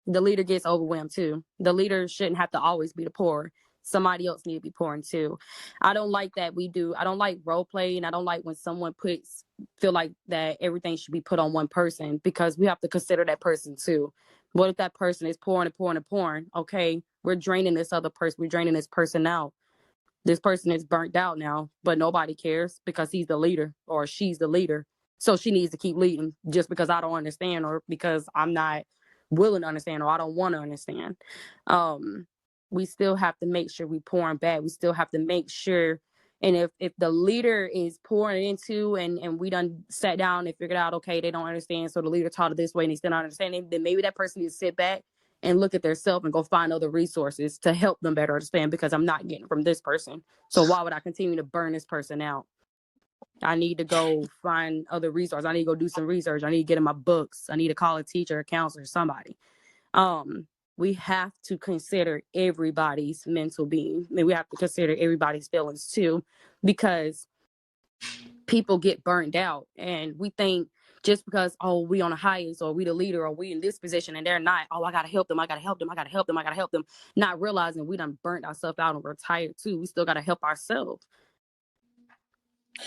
The leader gets overwhelmed too. The leader shouldn't have to always be the poor. Somebody else need to be pouring too. I don't like that I don't like role play, and I don't like when someone feel like that everything should be put on one person, because we have to consider that person too. What if that person is pouring and pouring and pouring? Okay, we're draining this other person. We're draining this person out. This person is burnt out now, but nobody cares because he's the leader or she's the leader. So she needs to keep leading just because I don't understand, or because I'm not willing to understand, or I don't want to understand. Um, we still have to make sure we pouring back. We still have to make sure. And if the leader is pouring into, and we done sat down and figured out, okay, they don't understand, so the leader taught it this way and they still not understanding, then maybe that person needs to sit back and look at themselves and go find other resources to help them better understand, because I'm not getting from this person. So why would I continue to burn this person out? I need to go find other resources. I need to go do some research. I need to get in my books. I need to call a teacher, a counselor, somebody. We have to consider everybody's mental being. I mean, we have to consider everybody's feelings too, because people get burned out, and we think just because, oh, we on the highest, or we the leader, or we in this position and they're not, oh, I gotta help them, I gotta help them, I gotta help them, I gotta help them, not realizing we done burnt ourselves out and we're tired too. We still gotta help ourselves.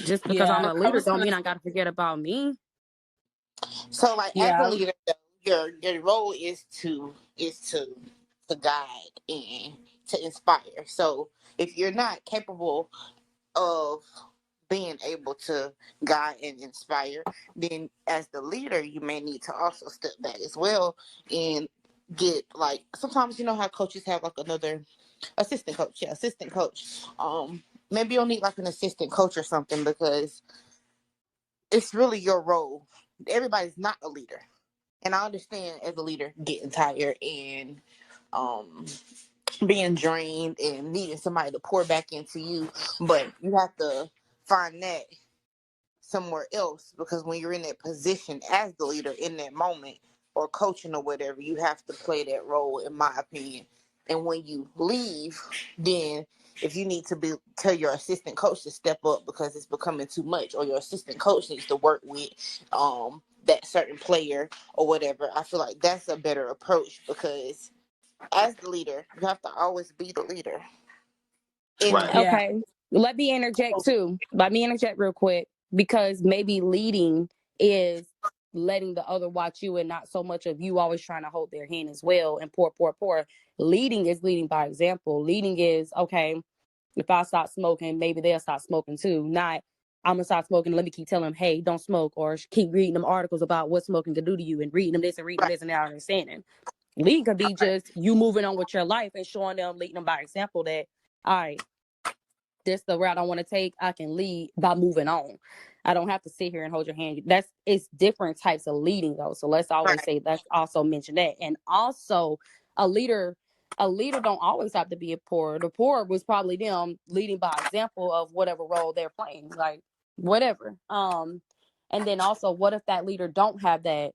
Just because I'm Yeah, a I leader was don't gonna. mean I gotta forget about me. So, like, as a Yeah, leader, your role is to guide and to inspire. So, if you're not capable of being able to guide and inspire, then as the leader, you may need to also step back as well and get, like, sometimes you know how coaches have like another assistant coach. Yeah, assistant coach. Maybe you'll need like an assistant coach or something, because it's really your role. Everybody's not a leader. And I understand as a leader getting tired and um being drained and needing somebody to pour back into you, but you have to find that somewhere else, because when you're in that position as the leader in that moment, or coaching or whatever, you have to play that role, in my opinion. And when you leave, then if you need to tell your assistant coach to step up because it's becoming too much, or your assistant coach needs to work with that certain player or whatever, I feel like that's a better approach, because as the leader, you have to always be the leader. Right. And yeah. Okay. Let me interject too. Let me interject real quick, because maybe leading is letting the other watch you, and not so much of you always trying to hold their hand as well and pour. Leading is leading by example. Leading is, okay, if I stop smoking, maybe they'll stop smoking too. Not, I'm gonna stop smoking, let me keep telling them, hey, don't smoke, or keep reading them articles about what smoking can do to you, and reading them this and reading them right, this, and not understanding. Leading could be just you moving on with your life and showing them, leading them by example, that, all right, this the route I want to take. I can lead by moving on. I don't have to sit here and hold your hand. It's different types of leading though. So right, let's also mention that. And also a leader, don't always have to be a poor. The poor was probably them leading by example of whatever role they're playing, like whatever. And then also, what if that leader don't have that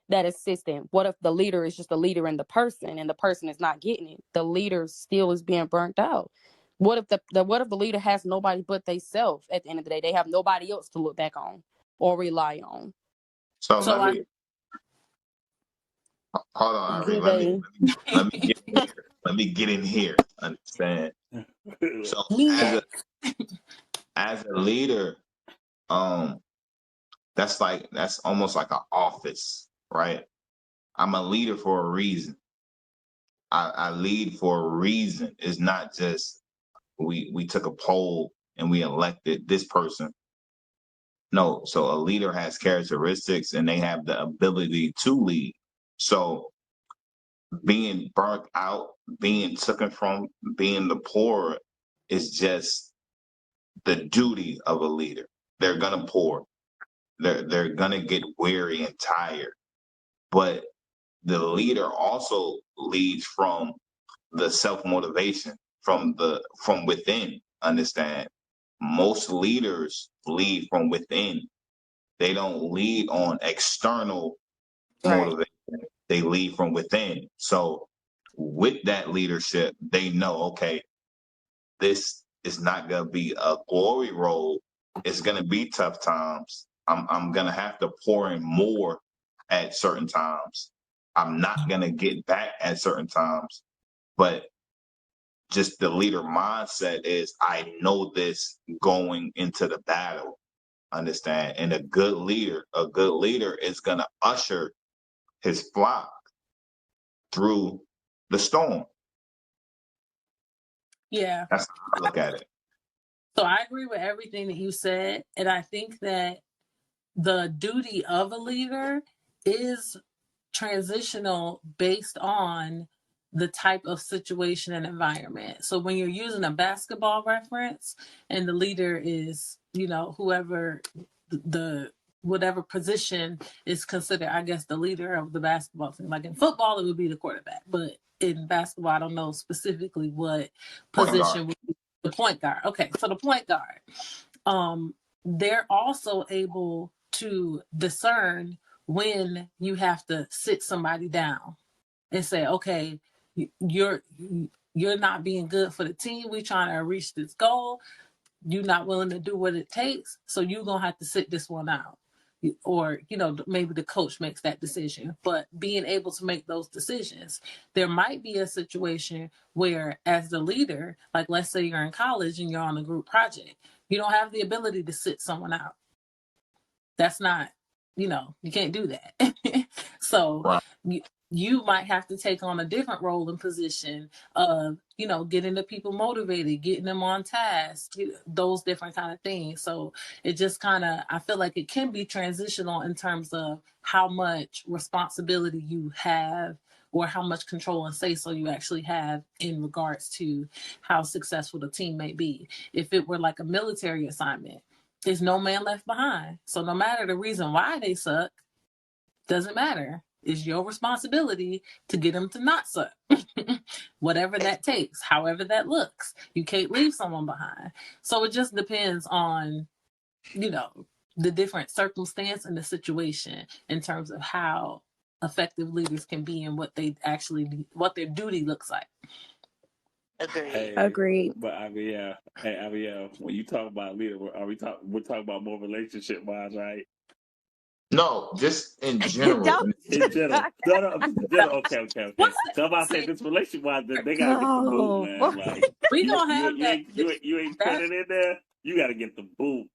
that assistant? What if the leader is just a leader in the person, and the person is not getting it? The leader still is being burnt out. What if what if the leader has nobody but they self? At the end of the day, they have nobody else to look back on or rely on. So So let like, me hold on, Ari. Do they? Let me get in here. Let me get in here. Understand? So as a yes, as a leader, um, that's almost like an office, right? I'm a leader for a reason. I lead for a reason. It's not just we took a poll and we elected this person. No, so a leader has characteristics and they have the ability to lead. So being burnt out, being taken from, being the poor is just the duty of a leader. They're gonna pour. They're gonna get weary and tired. But the leader also leads from the self motivation, from within. Understand? Most leaders lead from within. They don't lead on external right, motivation. They lead from within. So with that leadership, they know, okay, this is not going to be a glory role, it's gonna be tough times. I'm gonna have to pour in more at certain times. I'm not gonna get back at certain times, but just the leader mindset is I know this going into the battle. Understand? And a good leader is gonna usher his flock through the storm. Yeah. That's how I look at it. So I agree with everything that you said. And I think that the duty of a leader is transitional based on the type of situation and environment. So when you're using a basketball reference and the leader is, whoever the whatever position is considered, I guess, the leader of the basketball team. Like in football, it would be the quarterback, but in basketball, I don't know specifically what position would be the point guard. Okay, so the point guard, they're also able to discern when you have to sit somebody down and say, okay, you're not being good for the team. We're trying to reach this goal. You're not willing to do what it takes, so you're gonna have to sit this one out. Or maybe the coach makes that decision. But being able to make those decisions, there might be a situation where, as the leader, like let's say you're in college and you're on a group project, you don't have the ability to sit someone out. That's not, you can't do that. So Right. you might have to take on a different role and position of, getting the people motivated, getting them on task, those different kind of things. So it just I feel like it can be transitional in terms of how much responsibility you have or how much control and say so you actually have in regards to how successful the team may be. If it were like a military assignment, there's no man left behind. So no matter the reason why they suck, doesn't matter. It's your responsibility to get them to not suck. Whatever that takes, however that looks. You can't leave someone behind. So it just depends on, the different circumstance and the situation in terms of how effective leaders can be and what what their duty looks like. Agreed. Agreed. But when you talk about leader, we're talking about more relationship wise, right? No, just in general. Don't- In general. No, okay. So I'm about to say this relationship wise, they gotta get the boot, man. Like We don't have that. you ain't put it in there, you gotta get the boot.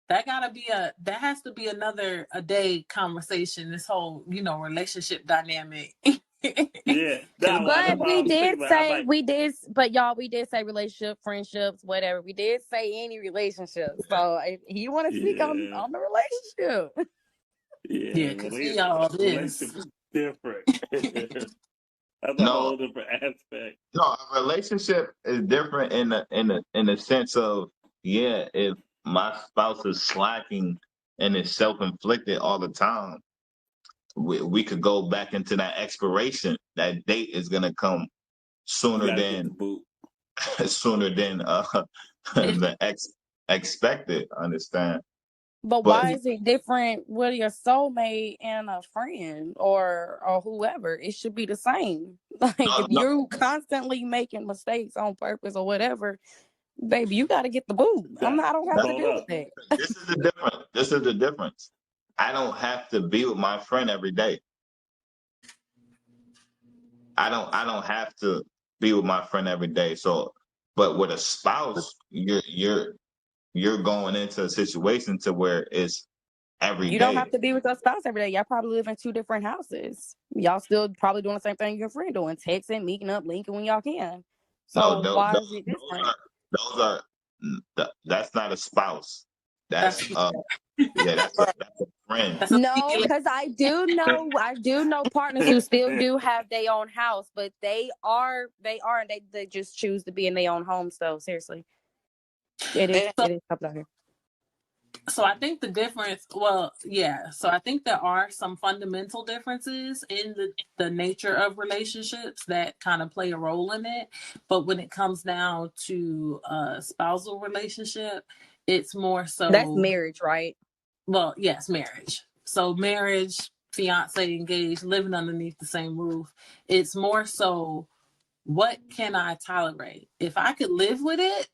That has to be another a day conversation. This whole, relationship dynamic. Yeah. But we did say relationship, friendships, whatever. We did say any relationship. So if you want to speak on the relationship. Yeah, because y'all relationship is different. That's a whole different aspect. No, a relationship is different in the sense of, if my spouse is slacking and it's self-inflicted all the time, we could go back into that expiration. That date is gonna come sooner than the expected. Understand? But But why is it different with your soulmate and a friend or whoever? It should be the same. Like if you're constantly making mistakes on purpose or whatever, baby, you got to get the boot. I don't have to deal with that. This is the difference. This is the difference. I don't have to be with my friend every day. I don't have to be with my friend every day. So, but with a spouse, you're going into a situation to where it's every You day. don't have to be with your spouse every day. Y'all probably live in two different houses. Y'all still probably doing the same thing your friend doing, texting, meeting up, linking when y'all can. So why is it different? That's not a spouse. That's that's a friend. No, because I do know partners who still do have their own house, but they just choose to be in their own home. So seriously, it is up out here. So I think the difference, so I think there are some fundamental differences in the nature of relationships that kind of play a role in it. But when it comes down to a spousal relationship, it's more so. That's marriage, right? Well, yes, marriage. So marriage, fiance, engaged, living underneath the same roof. It's more so, what can I tolerate? If I could live with it,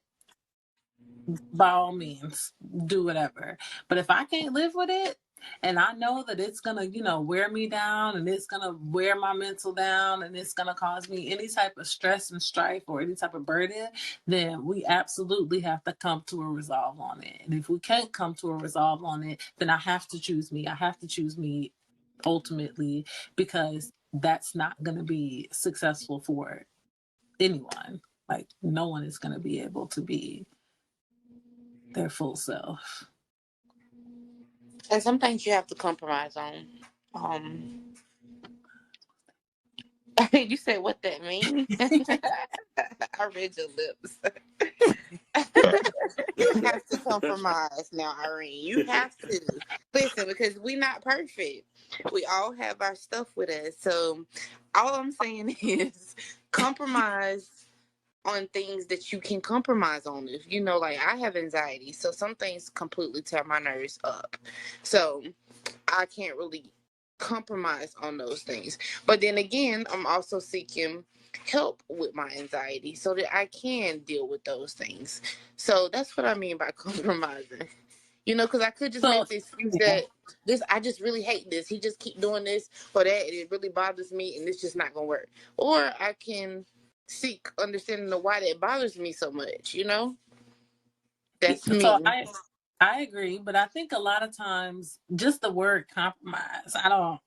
by all means, do whatever. But if I can't live with it, and I know that it's gonna, wear me down, and it's gonna wear my mental down, and it's gonna cause me any type of stress and strife or any type of burden, then we absolutely have to come to a resolve on it. And if we can't come to a resolve on it, then I have to choose me. I have to choose me ultimately, because that's not gonna be successful for anyone. Like, no one is gonna be able to be their full self. And some things you have to compromise on. Um, you said what that mean? I read your lips. You have to compromise now, Irene. You have to listen, because we not perfect. We all have our stuff with us. So all I'm saying is compromise on things that you can compromise on. If like I have anxiety, so some things completely tear my nerves up. So I can't really compromise on those things. But then again, I'm also seeking help with my anxiety so that I can deal with those things. So that's what I mean by compromising. Because I could just So make the excuse yeah. that I just really hate this. He just keep doing this or that, and it really bothers me, and it's just not gonna work. Or I can seek understanding of why that bothers me so much. That's So me. I agree, but I think a lot of times just the word compromise, I don't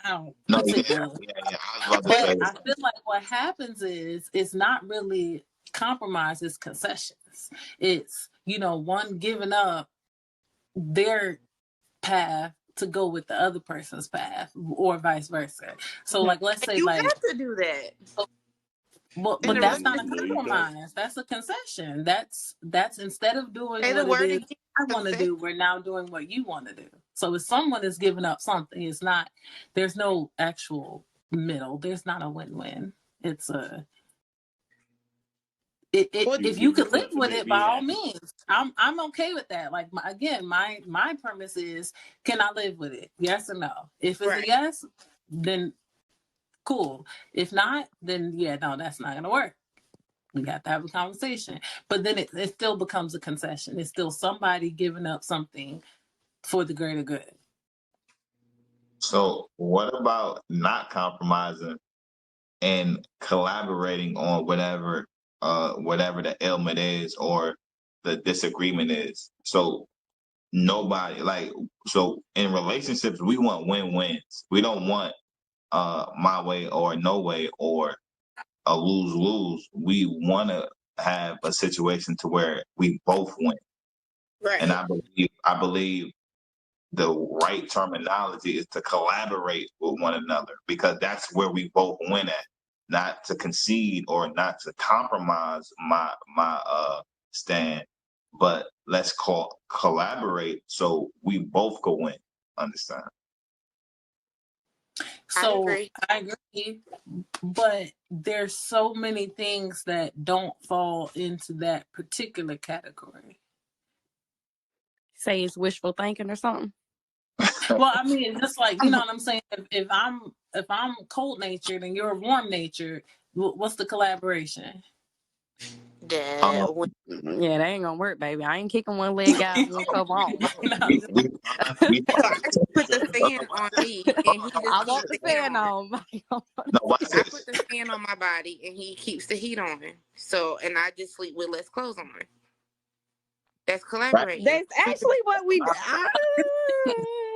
No, yeah, particularly. yeah, yeah. I was about to But say I feel like what happens is it's not really compromise, it's concessions. It's, one giving up their path to go with the other person's path, or vice versa. So like, let's say, You like, have to do that. In but the that's not a No, you don't. compromise. That's a concession. That's instead of doing say the what it word is again. I want to do, we're now doing what you want to do. So if someone is giving up something, it's not. There's no actual middle. There's not a win-win. It's a. Well, If You you could just live have to with it, by be all happy. means, I'm okay with that. Like, my premise is, can I live with it? Yes or no? If it's a right. yes, then cool. If not, then yeah, no, that's not gonna work. We got to have a conversation. But then it still becomes a concession. It's still somebody giving up something for the greater good. So what about not compromising and collaborating on whatever the ailment is or the disagreement is? So nobody like so in relationships we want win-wins. We don't want my way or no way or a lose-lose. We want to have a situation to where we both win. And Right. I believe the right terminology is to collaborate with one another because that's where we both win at. Not to concede or not to compromise my stand, but let's collaborate so we both go win. Understand? I So agree. I agree, but there's so many things that don't fall into that particular category. Say it's wishful thinking or something. Well, I mean, just like, you know what I'm saying. If I'm cold natured and you're warm natured, what's the collaboration? That Um, Yeah, that ain't gonna work, baby. I ain't kicking one leg out and one cover on. No, we we we so I just put the fan on me, and he just I keeps want the the heat fan on. on. no watch I put this. the fan on my body, and he keeps the heat on. So, and I just sleep with less clothes on. That's Right? collaborating. That's actually what we do.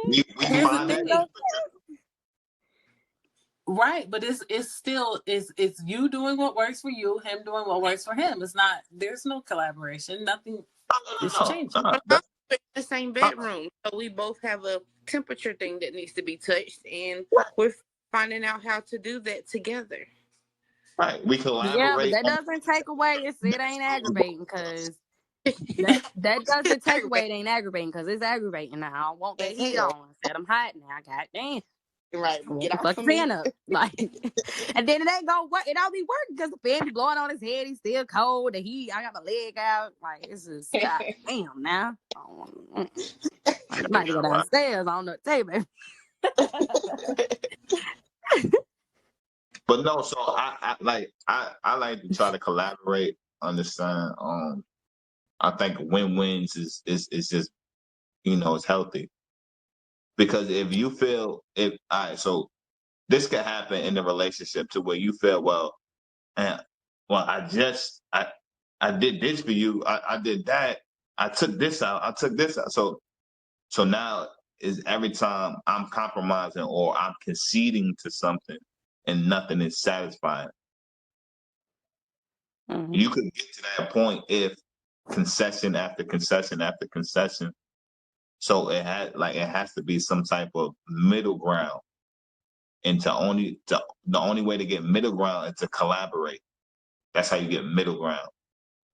We here's the find that thing. difference. Right, but it's still it's you doing what works for you, him doing what works for him. It's not, there's no collaboration. Nothing is changing. No. But I'm in the same bedroom, so we both have a temperature thing that needs to be touched, and we're finding out how to do that together. Right. We Yeah, but collaborate that on doesn't take away it ain't aggravating because that doesn't take away it ain't aggravating because it's aggravating now. I don't want that As heat hell. on. I said I'm hot now. God damn. Right, I want get the off fucking of me. fan up. Like and then it ain't gonna work. It don't be working because the fan be blowing on his head. He's still cold. The heat, I got my leg out. Like it's just god damn now. I'm about to go right. downstairs. I don't know what to tell you, baby. But no, so I like to try to collaborate, understand, I think win-wins is just, it's healthy. Because if you feel, all right, so this could happen in the relationship to where you feel, well, and well, I did this for you. I did that. I took this out. I took this out. So now is every time I'm compromising or I'm conceding to something and nothing is satisfying. Mm-hmm. You could get to that point if concession after concession after concession. So it has to be some type of middle ground. And the only way to get middle ground is to collaborate. That's how you get middle ground.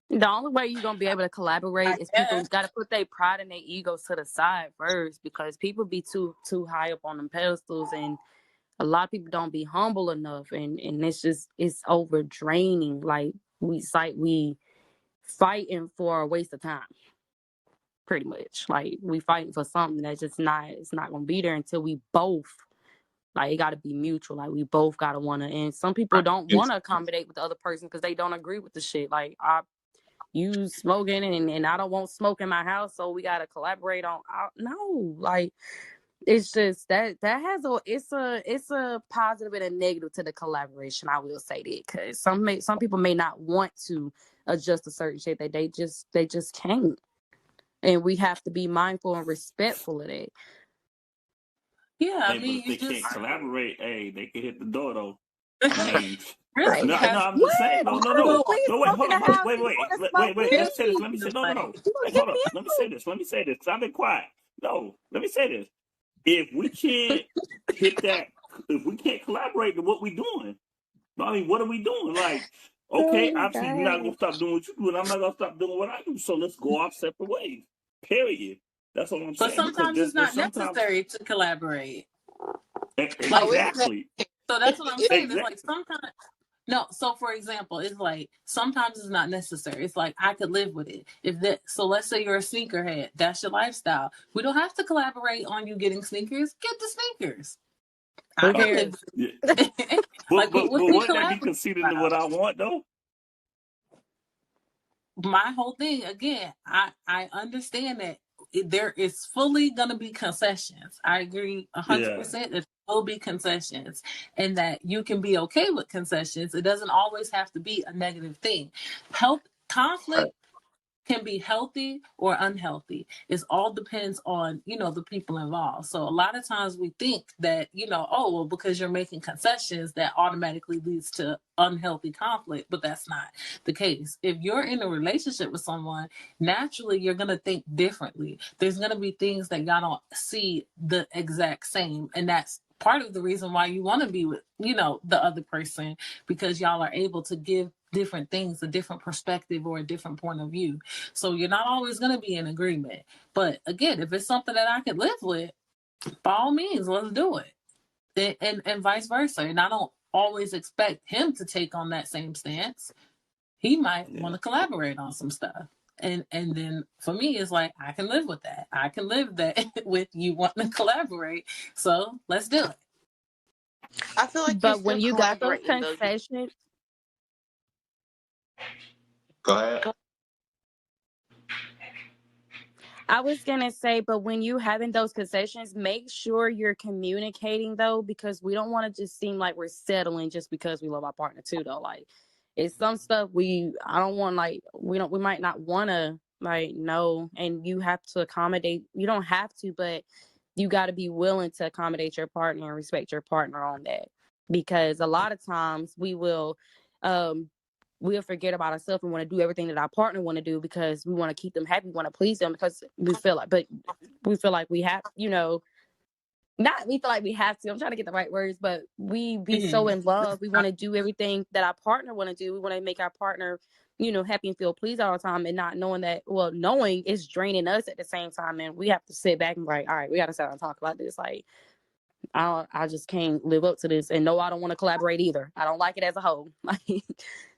The only way you're gonna be able to collaborate I is people guess. got to put their pride and their egos to the side first, because people be too high up on them pedestals, and a lot of people don't be humble enough, and it's over draining. Like we fighting for a waste of time, pretty much. Like we fighting for something that's just it's not gonna be there until we both, like, it got to be mutual. Like we both got to want to, and some people don't want to accommodate with the other person because they don't agree with the shit. Like you smoking and I don't want smoke in my house, so we got to collaborate on. No, like it's just that has it's a positive and a negative to the collaboration. I will say that, because some people may not want to adjust a certain shit that they just can't, and we have to be mindful and respectful of that. Yeah, I Hey, but mean, if you they can't just collaborate, hey, they can hit the door though. I mean, really no, have I'm What? just saying. No, well, Please no. Wait, smoke hold in the on. house Wait, and you wait, want to wait, smoke wait. with Let me say this. me? Let me say no. like, You gonna Hey, get hold up. me Let me say this. Let me say this. I've been quiet. No, let me say this. If we can't hit that, if we can't collaborate, then what we doing? I mean, what are we doing? Like, okay, Oh my obviously you're not gonna God. stop doing what you do, and I'm not gonna stop doing what I do. So let's go our separate ways. Period. That's what I'm but saying. Because sometimes it's there's not sometimes necessary to collaborate. Like, Oh, it's exactly. so that's what I'm saying. It's like Exactly. sometimes. No, so for example, it's like sometimes it's not necessary. It's like I could live with it. If that, so let's say you're a sneakerhead, that's your lifestyle. We don't have to collaborate on you getting sneakers. Get the sneakers. I Who can live cares? Yeah. with it. Like, but what But we wouldn't that be collaborate conceding to about? what I want though? My whole thing again, I understand that there is fully going to be concessions. I agree Yeah. 100% that there will be concessions, and that you can be okay with concessions. It doesn't always have to be a negative thing. Help conflict can be healthy or unhealthy. It all depends on, the people involved. So a lot of times we think that, oh, well, because you're making concessions, that automatically leads to unhealthy conflict, but that's not the case. If you're in a relationship with someone, naturally you're going to think differently. There's going to be things that y'all don't see the exact same. And that's part of the reason why you want to be with, the other person, because y'all are able to give different things a different perspective or a different point of view. So you're not always going to be in agreement. But again, if it's something that I could live with, by all means, let's do it. And vice versa. And I don't always expect him to take on that same stance. He might Yeah. want to collaborate on some stuff. And then for me, it's like, I can live with that. I can live that with you wanting to collaborate. So let's do it. I feel like you're But still when you got those collaborating though. concessions, Go ahead. I was gonna say, but when you having those concessions, make sure you're communicating though, because we don't want to just seem like we're settling just because we love our partner too. Though, like it's some stuff I don't want, like we might not want to like know, and you have to accommodate. You don't have to, but you got to be willing to accommodate your partner and respect your partner on that, because a lot of times um we'll forget about ourselves and want to do everything that our partner want to do because we want to keep them happy, we want to please them, because we feel like we have, not we feel like we have to. I'm trying to get the right words, but we be so in love. We want to do everything that our partner want to do. We want to make our partner, happy and feel pleased all the time, and not knowing that, knowing it's draining us at the same time. And we have to sit back and be like, all right, we got to sit down and talk about this. Like, I just can't live up to this. And no, I don't want to collaborate either. I don't like it as a whole. Like,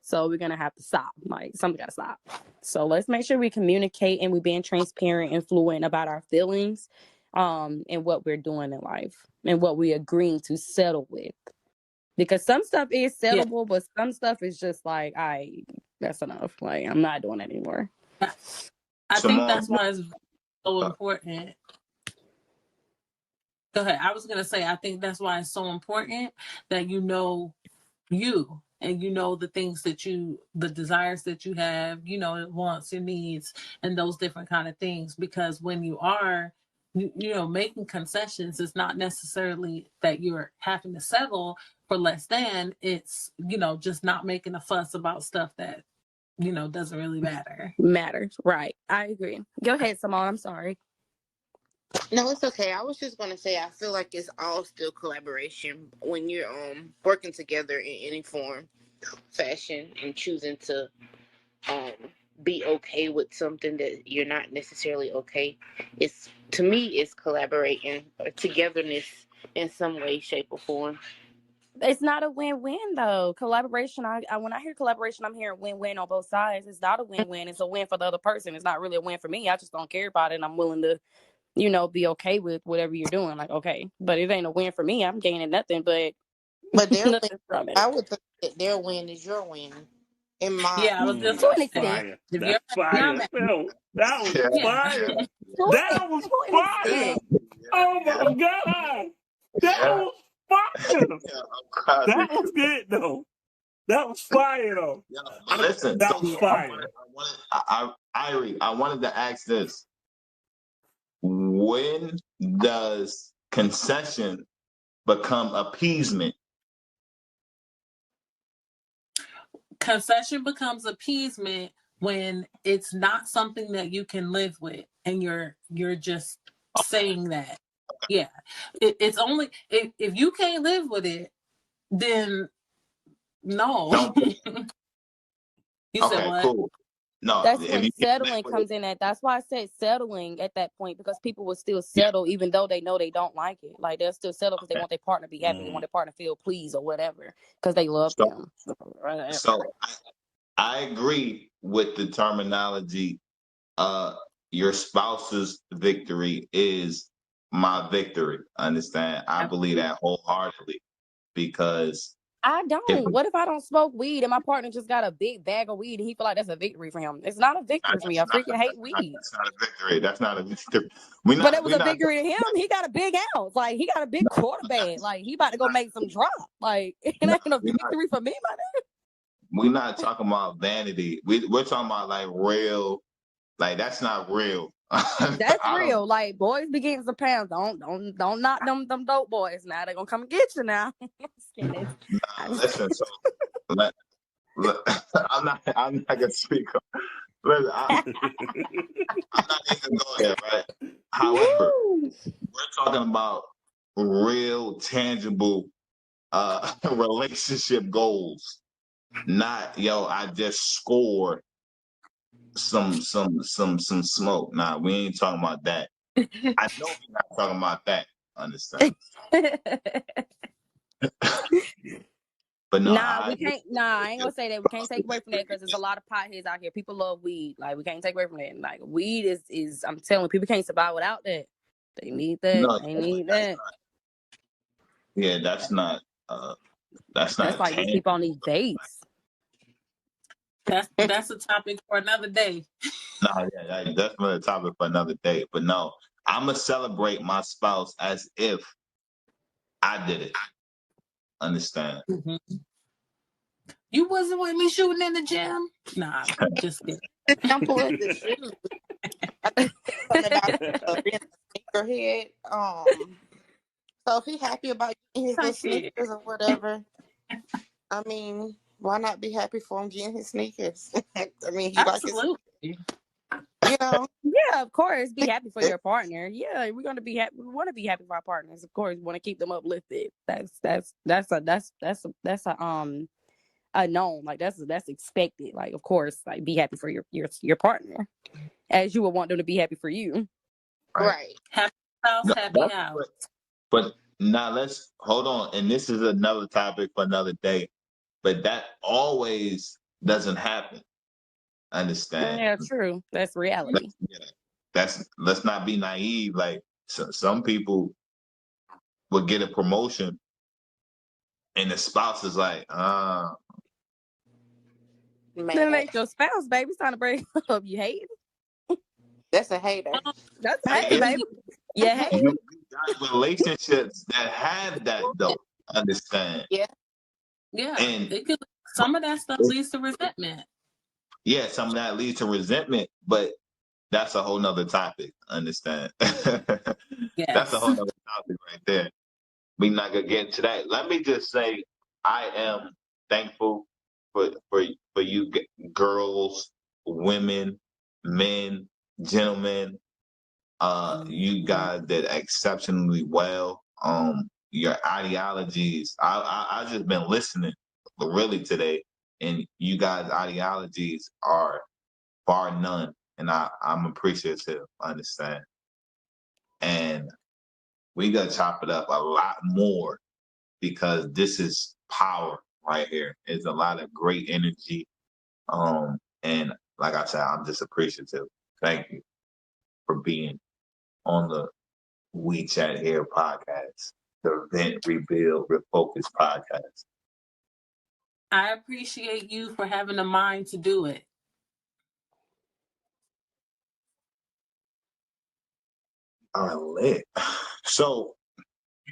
so we're going to have to stop. Like, something got to stop. So let's make sure we communicate and we're being transparent and fluent about our feelings, and what we're doing in life and what we're agreeing to settle with. Because some stuff is Yeah. settleable, but some stuff is just like, that's enough. Like, I'm not doing it anymore. I think Simone, that's why it's so important. Go ahead. I was going to say, I think that's why it's so important that you and the things that the desires that you have, wants, your needs, and those different kind of things. Because when you are, making concessions, it's not necessarily that you're having to settle for less than. It's, just not making a fuss about stuff that, doesn't really matter. Matters. Right. I agree. Go ahead, Simone. I'm sorry. No, it's okay. I was just gonna say I feel like it's all still collaboration when you're working together in any form, fashion, and choosing to um be okay with something that you're not necessarily okay. It's, to me, it's collaborating or togetherness in some way, shape, or form. It's not a win-win though. Collaboration. I when I hear collaboration, I'm hearing win-win on both sides. It's not a win-win. It's a win for the other person. It's not really a win for me. I just don't care about it, and I'm willing to, be okay with whatever you're doing. Like, okay, but it ain't a win for me. I'm gaining nothing, but But their win, nothing from it I would think that their win is your win. In my, Yeah, I was just to going an to That's say, extent. fire. if you're That's fire. I'm at, Phil, that was yeah, yeah. fire. yeah, That was To an fire. extent. Oh yeah, my God. That yeah, was fire. yeah. I'm copy. That was good though. That was fire though. Yeah, but listen. That was So I fire. wanted, I wanted to ask this: when does concession become appeasement? Concession becomes appeasement when it's not something that you can live with, and you're just saying that. Yeah, it's only if you can't live with it, then no. Don't. You said Okay, what? cool. No, That's if when you can't live settling with it, comes in at. That's why I said settling at that point, because people will still settle even though they know they don't like it. Like, they'll still settle because they okay. want their partner to be happy. They want Mm. their partner to feel pleased or whatever because they love So, them. Whatever. so I agree with the terminology. Uh, your spouse's victory is my victory. Understand? I believe Absolutely. that wholeheartedly because I if don't. What if I don't smoke weed and my partner just got a big bag of weed and he feel like that's a victory for him? It's not a victory for me. I freaking hate weed. that's not a victory. That's not a victory. We But it not was we a not victory to him. He got a big house. Like, he got a big quarterback. Like, he about to we go not make some drop. Like, it we not ain't a we not victory for me, my we not talking about vanity. We're talking about like real. Like that's not real. That's I don't. real. Like, boys be getting some pounds. Don't knock them dope boys. Now they gonna come and get you now. Listen. So let, let, I'm not gonna speak. Listen, I'm not even going there, right? However, Woo! we're talking about real, tangible relationship goals. Not I just scored some smoke. Nah, we ain't talking about that. I know we're not talking about that. Understand? But no, Nah, I we agree can't. Nah, with I ain't your gonna say that. We can't spouse's take away from that victory because there's a is lot of potheads out here. People love weed. Like, we can't take away from that. Like, weed is. I'm telling you, people can't survive without that. They need that. no, They but need that's that. not. Yeah, uh that's That's not like these people on these tangible. dates. That's a topic for another day. No, yeah, that's definitely a topic for another day. But no, I'm gonna celebrate my spouse as if I did it. Understand? Mm-hmm. You wasn't with me shooting in the gym? Nah, just kidding. simple as the shoes. I think something about being a sneakerhead. So if he happy about getting his little Type shit. sneakers or whatever, I mean, why not be happy for him getting his sneakers? I mean, he like his, Absolutely. you know. Yeah, of course. Be happy for It, your partner. Yeah, we're gonna be happy. We want to be happy for our partners. Of course, we want to keep them uplifted. That's a known. Like, that's expected. Like, of course, like, be happy for your partner, as you would want them to be happy for you. Right. right. Happy spouse, No, happy that's house. but now let's hold on. And this is another topic for another day. But that always doesn't happen. Understand? Yeah, true. That's reality. Yeah, let's not be naive. Like some people will get a promotion and the spouse is like, Then it Mad. ain't your spouse, baby. It's time to break up. You hate it. That's a hater. That's Hey, hey, baby. Yeah, hey. you got relationships that have that though. Understand? Yeah. Yeah, And it could. Some of that stuff leads to resentment. yeah, some of that leads to resentment, but that's a whole nother topic. Understand? That's a Yes. whole nother topic right there. We not gonna get into that. Let me just say, I am thankful for you girls, women, men, gentlemen. You guys did exceptionally well. Your ideologies. I just been listening really today, and you guys' ideologies are bar none, and I'm appreciative. Understand, and we gotta chop it up a lot more because this is power right here. It's a lot of great energy. And like I said, I'm just appreciative. Thank you for being on the We Chat Here podcast, the Vent, Rebuild, Refocus podcast. I appreciate you for having the mind to do it. Lit. So,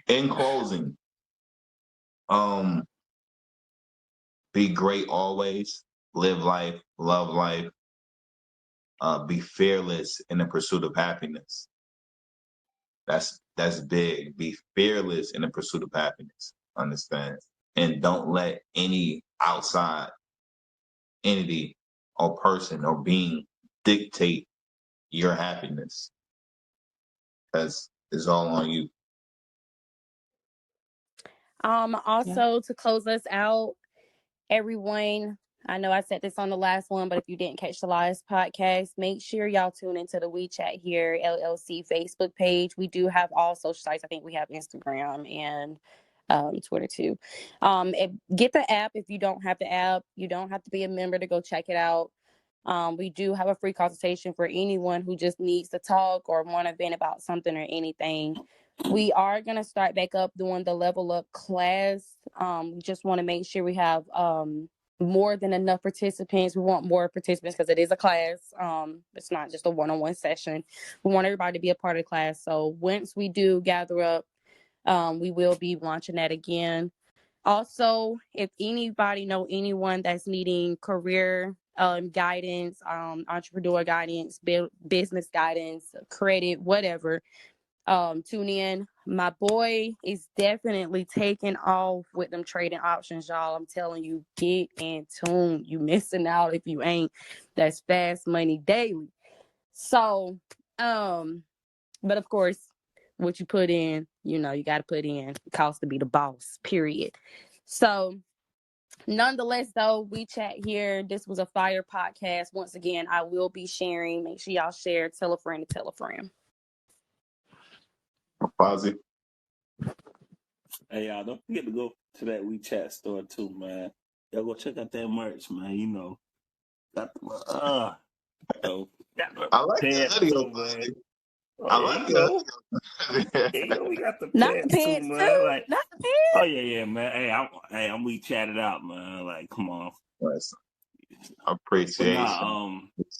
in closing, um, be great always. Live life, love life. Be fearless in the pursuit of happiness. That's big. Be fearless in the pursuit of happiness. Understand? And don't let any outside entity or person or being dictate your happiness. Because it's all on you. Yeah. Also to close us out, everyone. I know I said this on the last one, but if you didn't catch the last podcast, make sure y'all tune into the We Chat Here LLC Facebook page. We do have all social sites. I think we have Instagram and Twitter too. Get the app if you don't have the app. You don't have to be a member to go check it out. We do have a free consultation for anyone who just needs to talk or want to vent about something or anything. We are going to start back up doing the level up class. We just want to make sure we have more than enough participants. We want more participants because it is a class. It's not just a one-on-one session. We want everybody to be a part of the class. So once we do gather up, we will be launching that again. Also, if anybody know anyone that's needing career guidance, entrepreneur guidance, business guidance, credit, whatever, tune in. My boy is definitely taking off with them trading options, y'all. I'm telling you, get in tune. You missing out if you ain't. That's fast money daily. So, but of course, what you put in, you got to put in. It costs to be the boss, period. So, nonetheless, though, we chat here. This was a fire podcast. Once again, I will be sharing. Make sure y'all share. Tell a friend to tell a friend. Fozzie. Hey, y'all, don't forget to go to that WeChat store too, man. Y'all go check out that merch, man. Got the got the I like the pants hoodie, too, man. Fozzie. Oh, I yeah, like the we got the Not the pants too, pants, man. too. Like, Not the oh pants. yeah, man. I'm we chatted out, man. Like, come on. But appreciation. nah,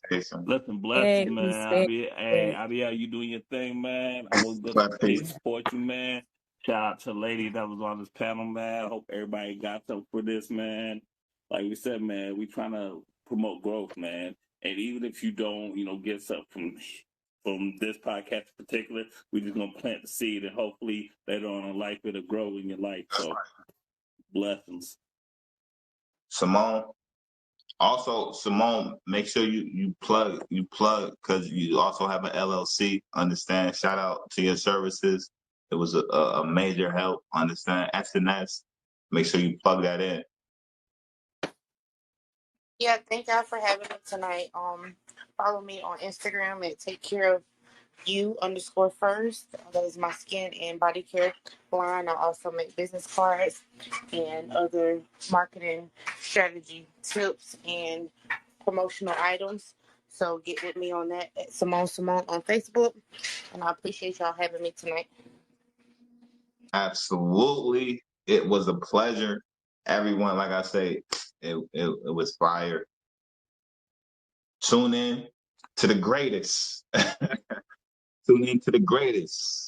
Appreciation. listen, blessings, Respect, man. respect. I be out you doing your thing, man. I'm always gonna continue to Blessings. support you, man. Shout out to the lady that was on this panel, man. Hope everybody got something for this, man. Like we said, man, we trying to promote growth, man. And even if you don't, get something from this podcast in particular, we just gonna plant the seed and hopefully later on in life it'll grow in your life. So blessings. Simone. Also, Simone, make sure you plug because you also have an LLC. Understand? Shout out to your services. It was a major help. Understand? SNS. Make sure you plug that in. Yeah, thank y'all for having me tonight. Follow me on Instagram at Take Care of You _first. That is my skin and body care line. I also make business cards and other marketing strategy tips and promotional items. So get with me on that at Simone on Facebook. And I appreciate y'all having me tonight. Absolutely, it was a pleasure. Everyone, like I say, it was fire. Tune in to the greatest. Tune in to the greatest.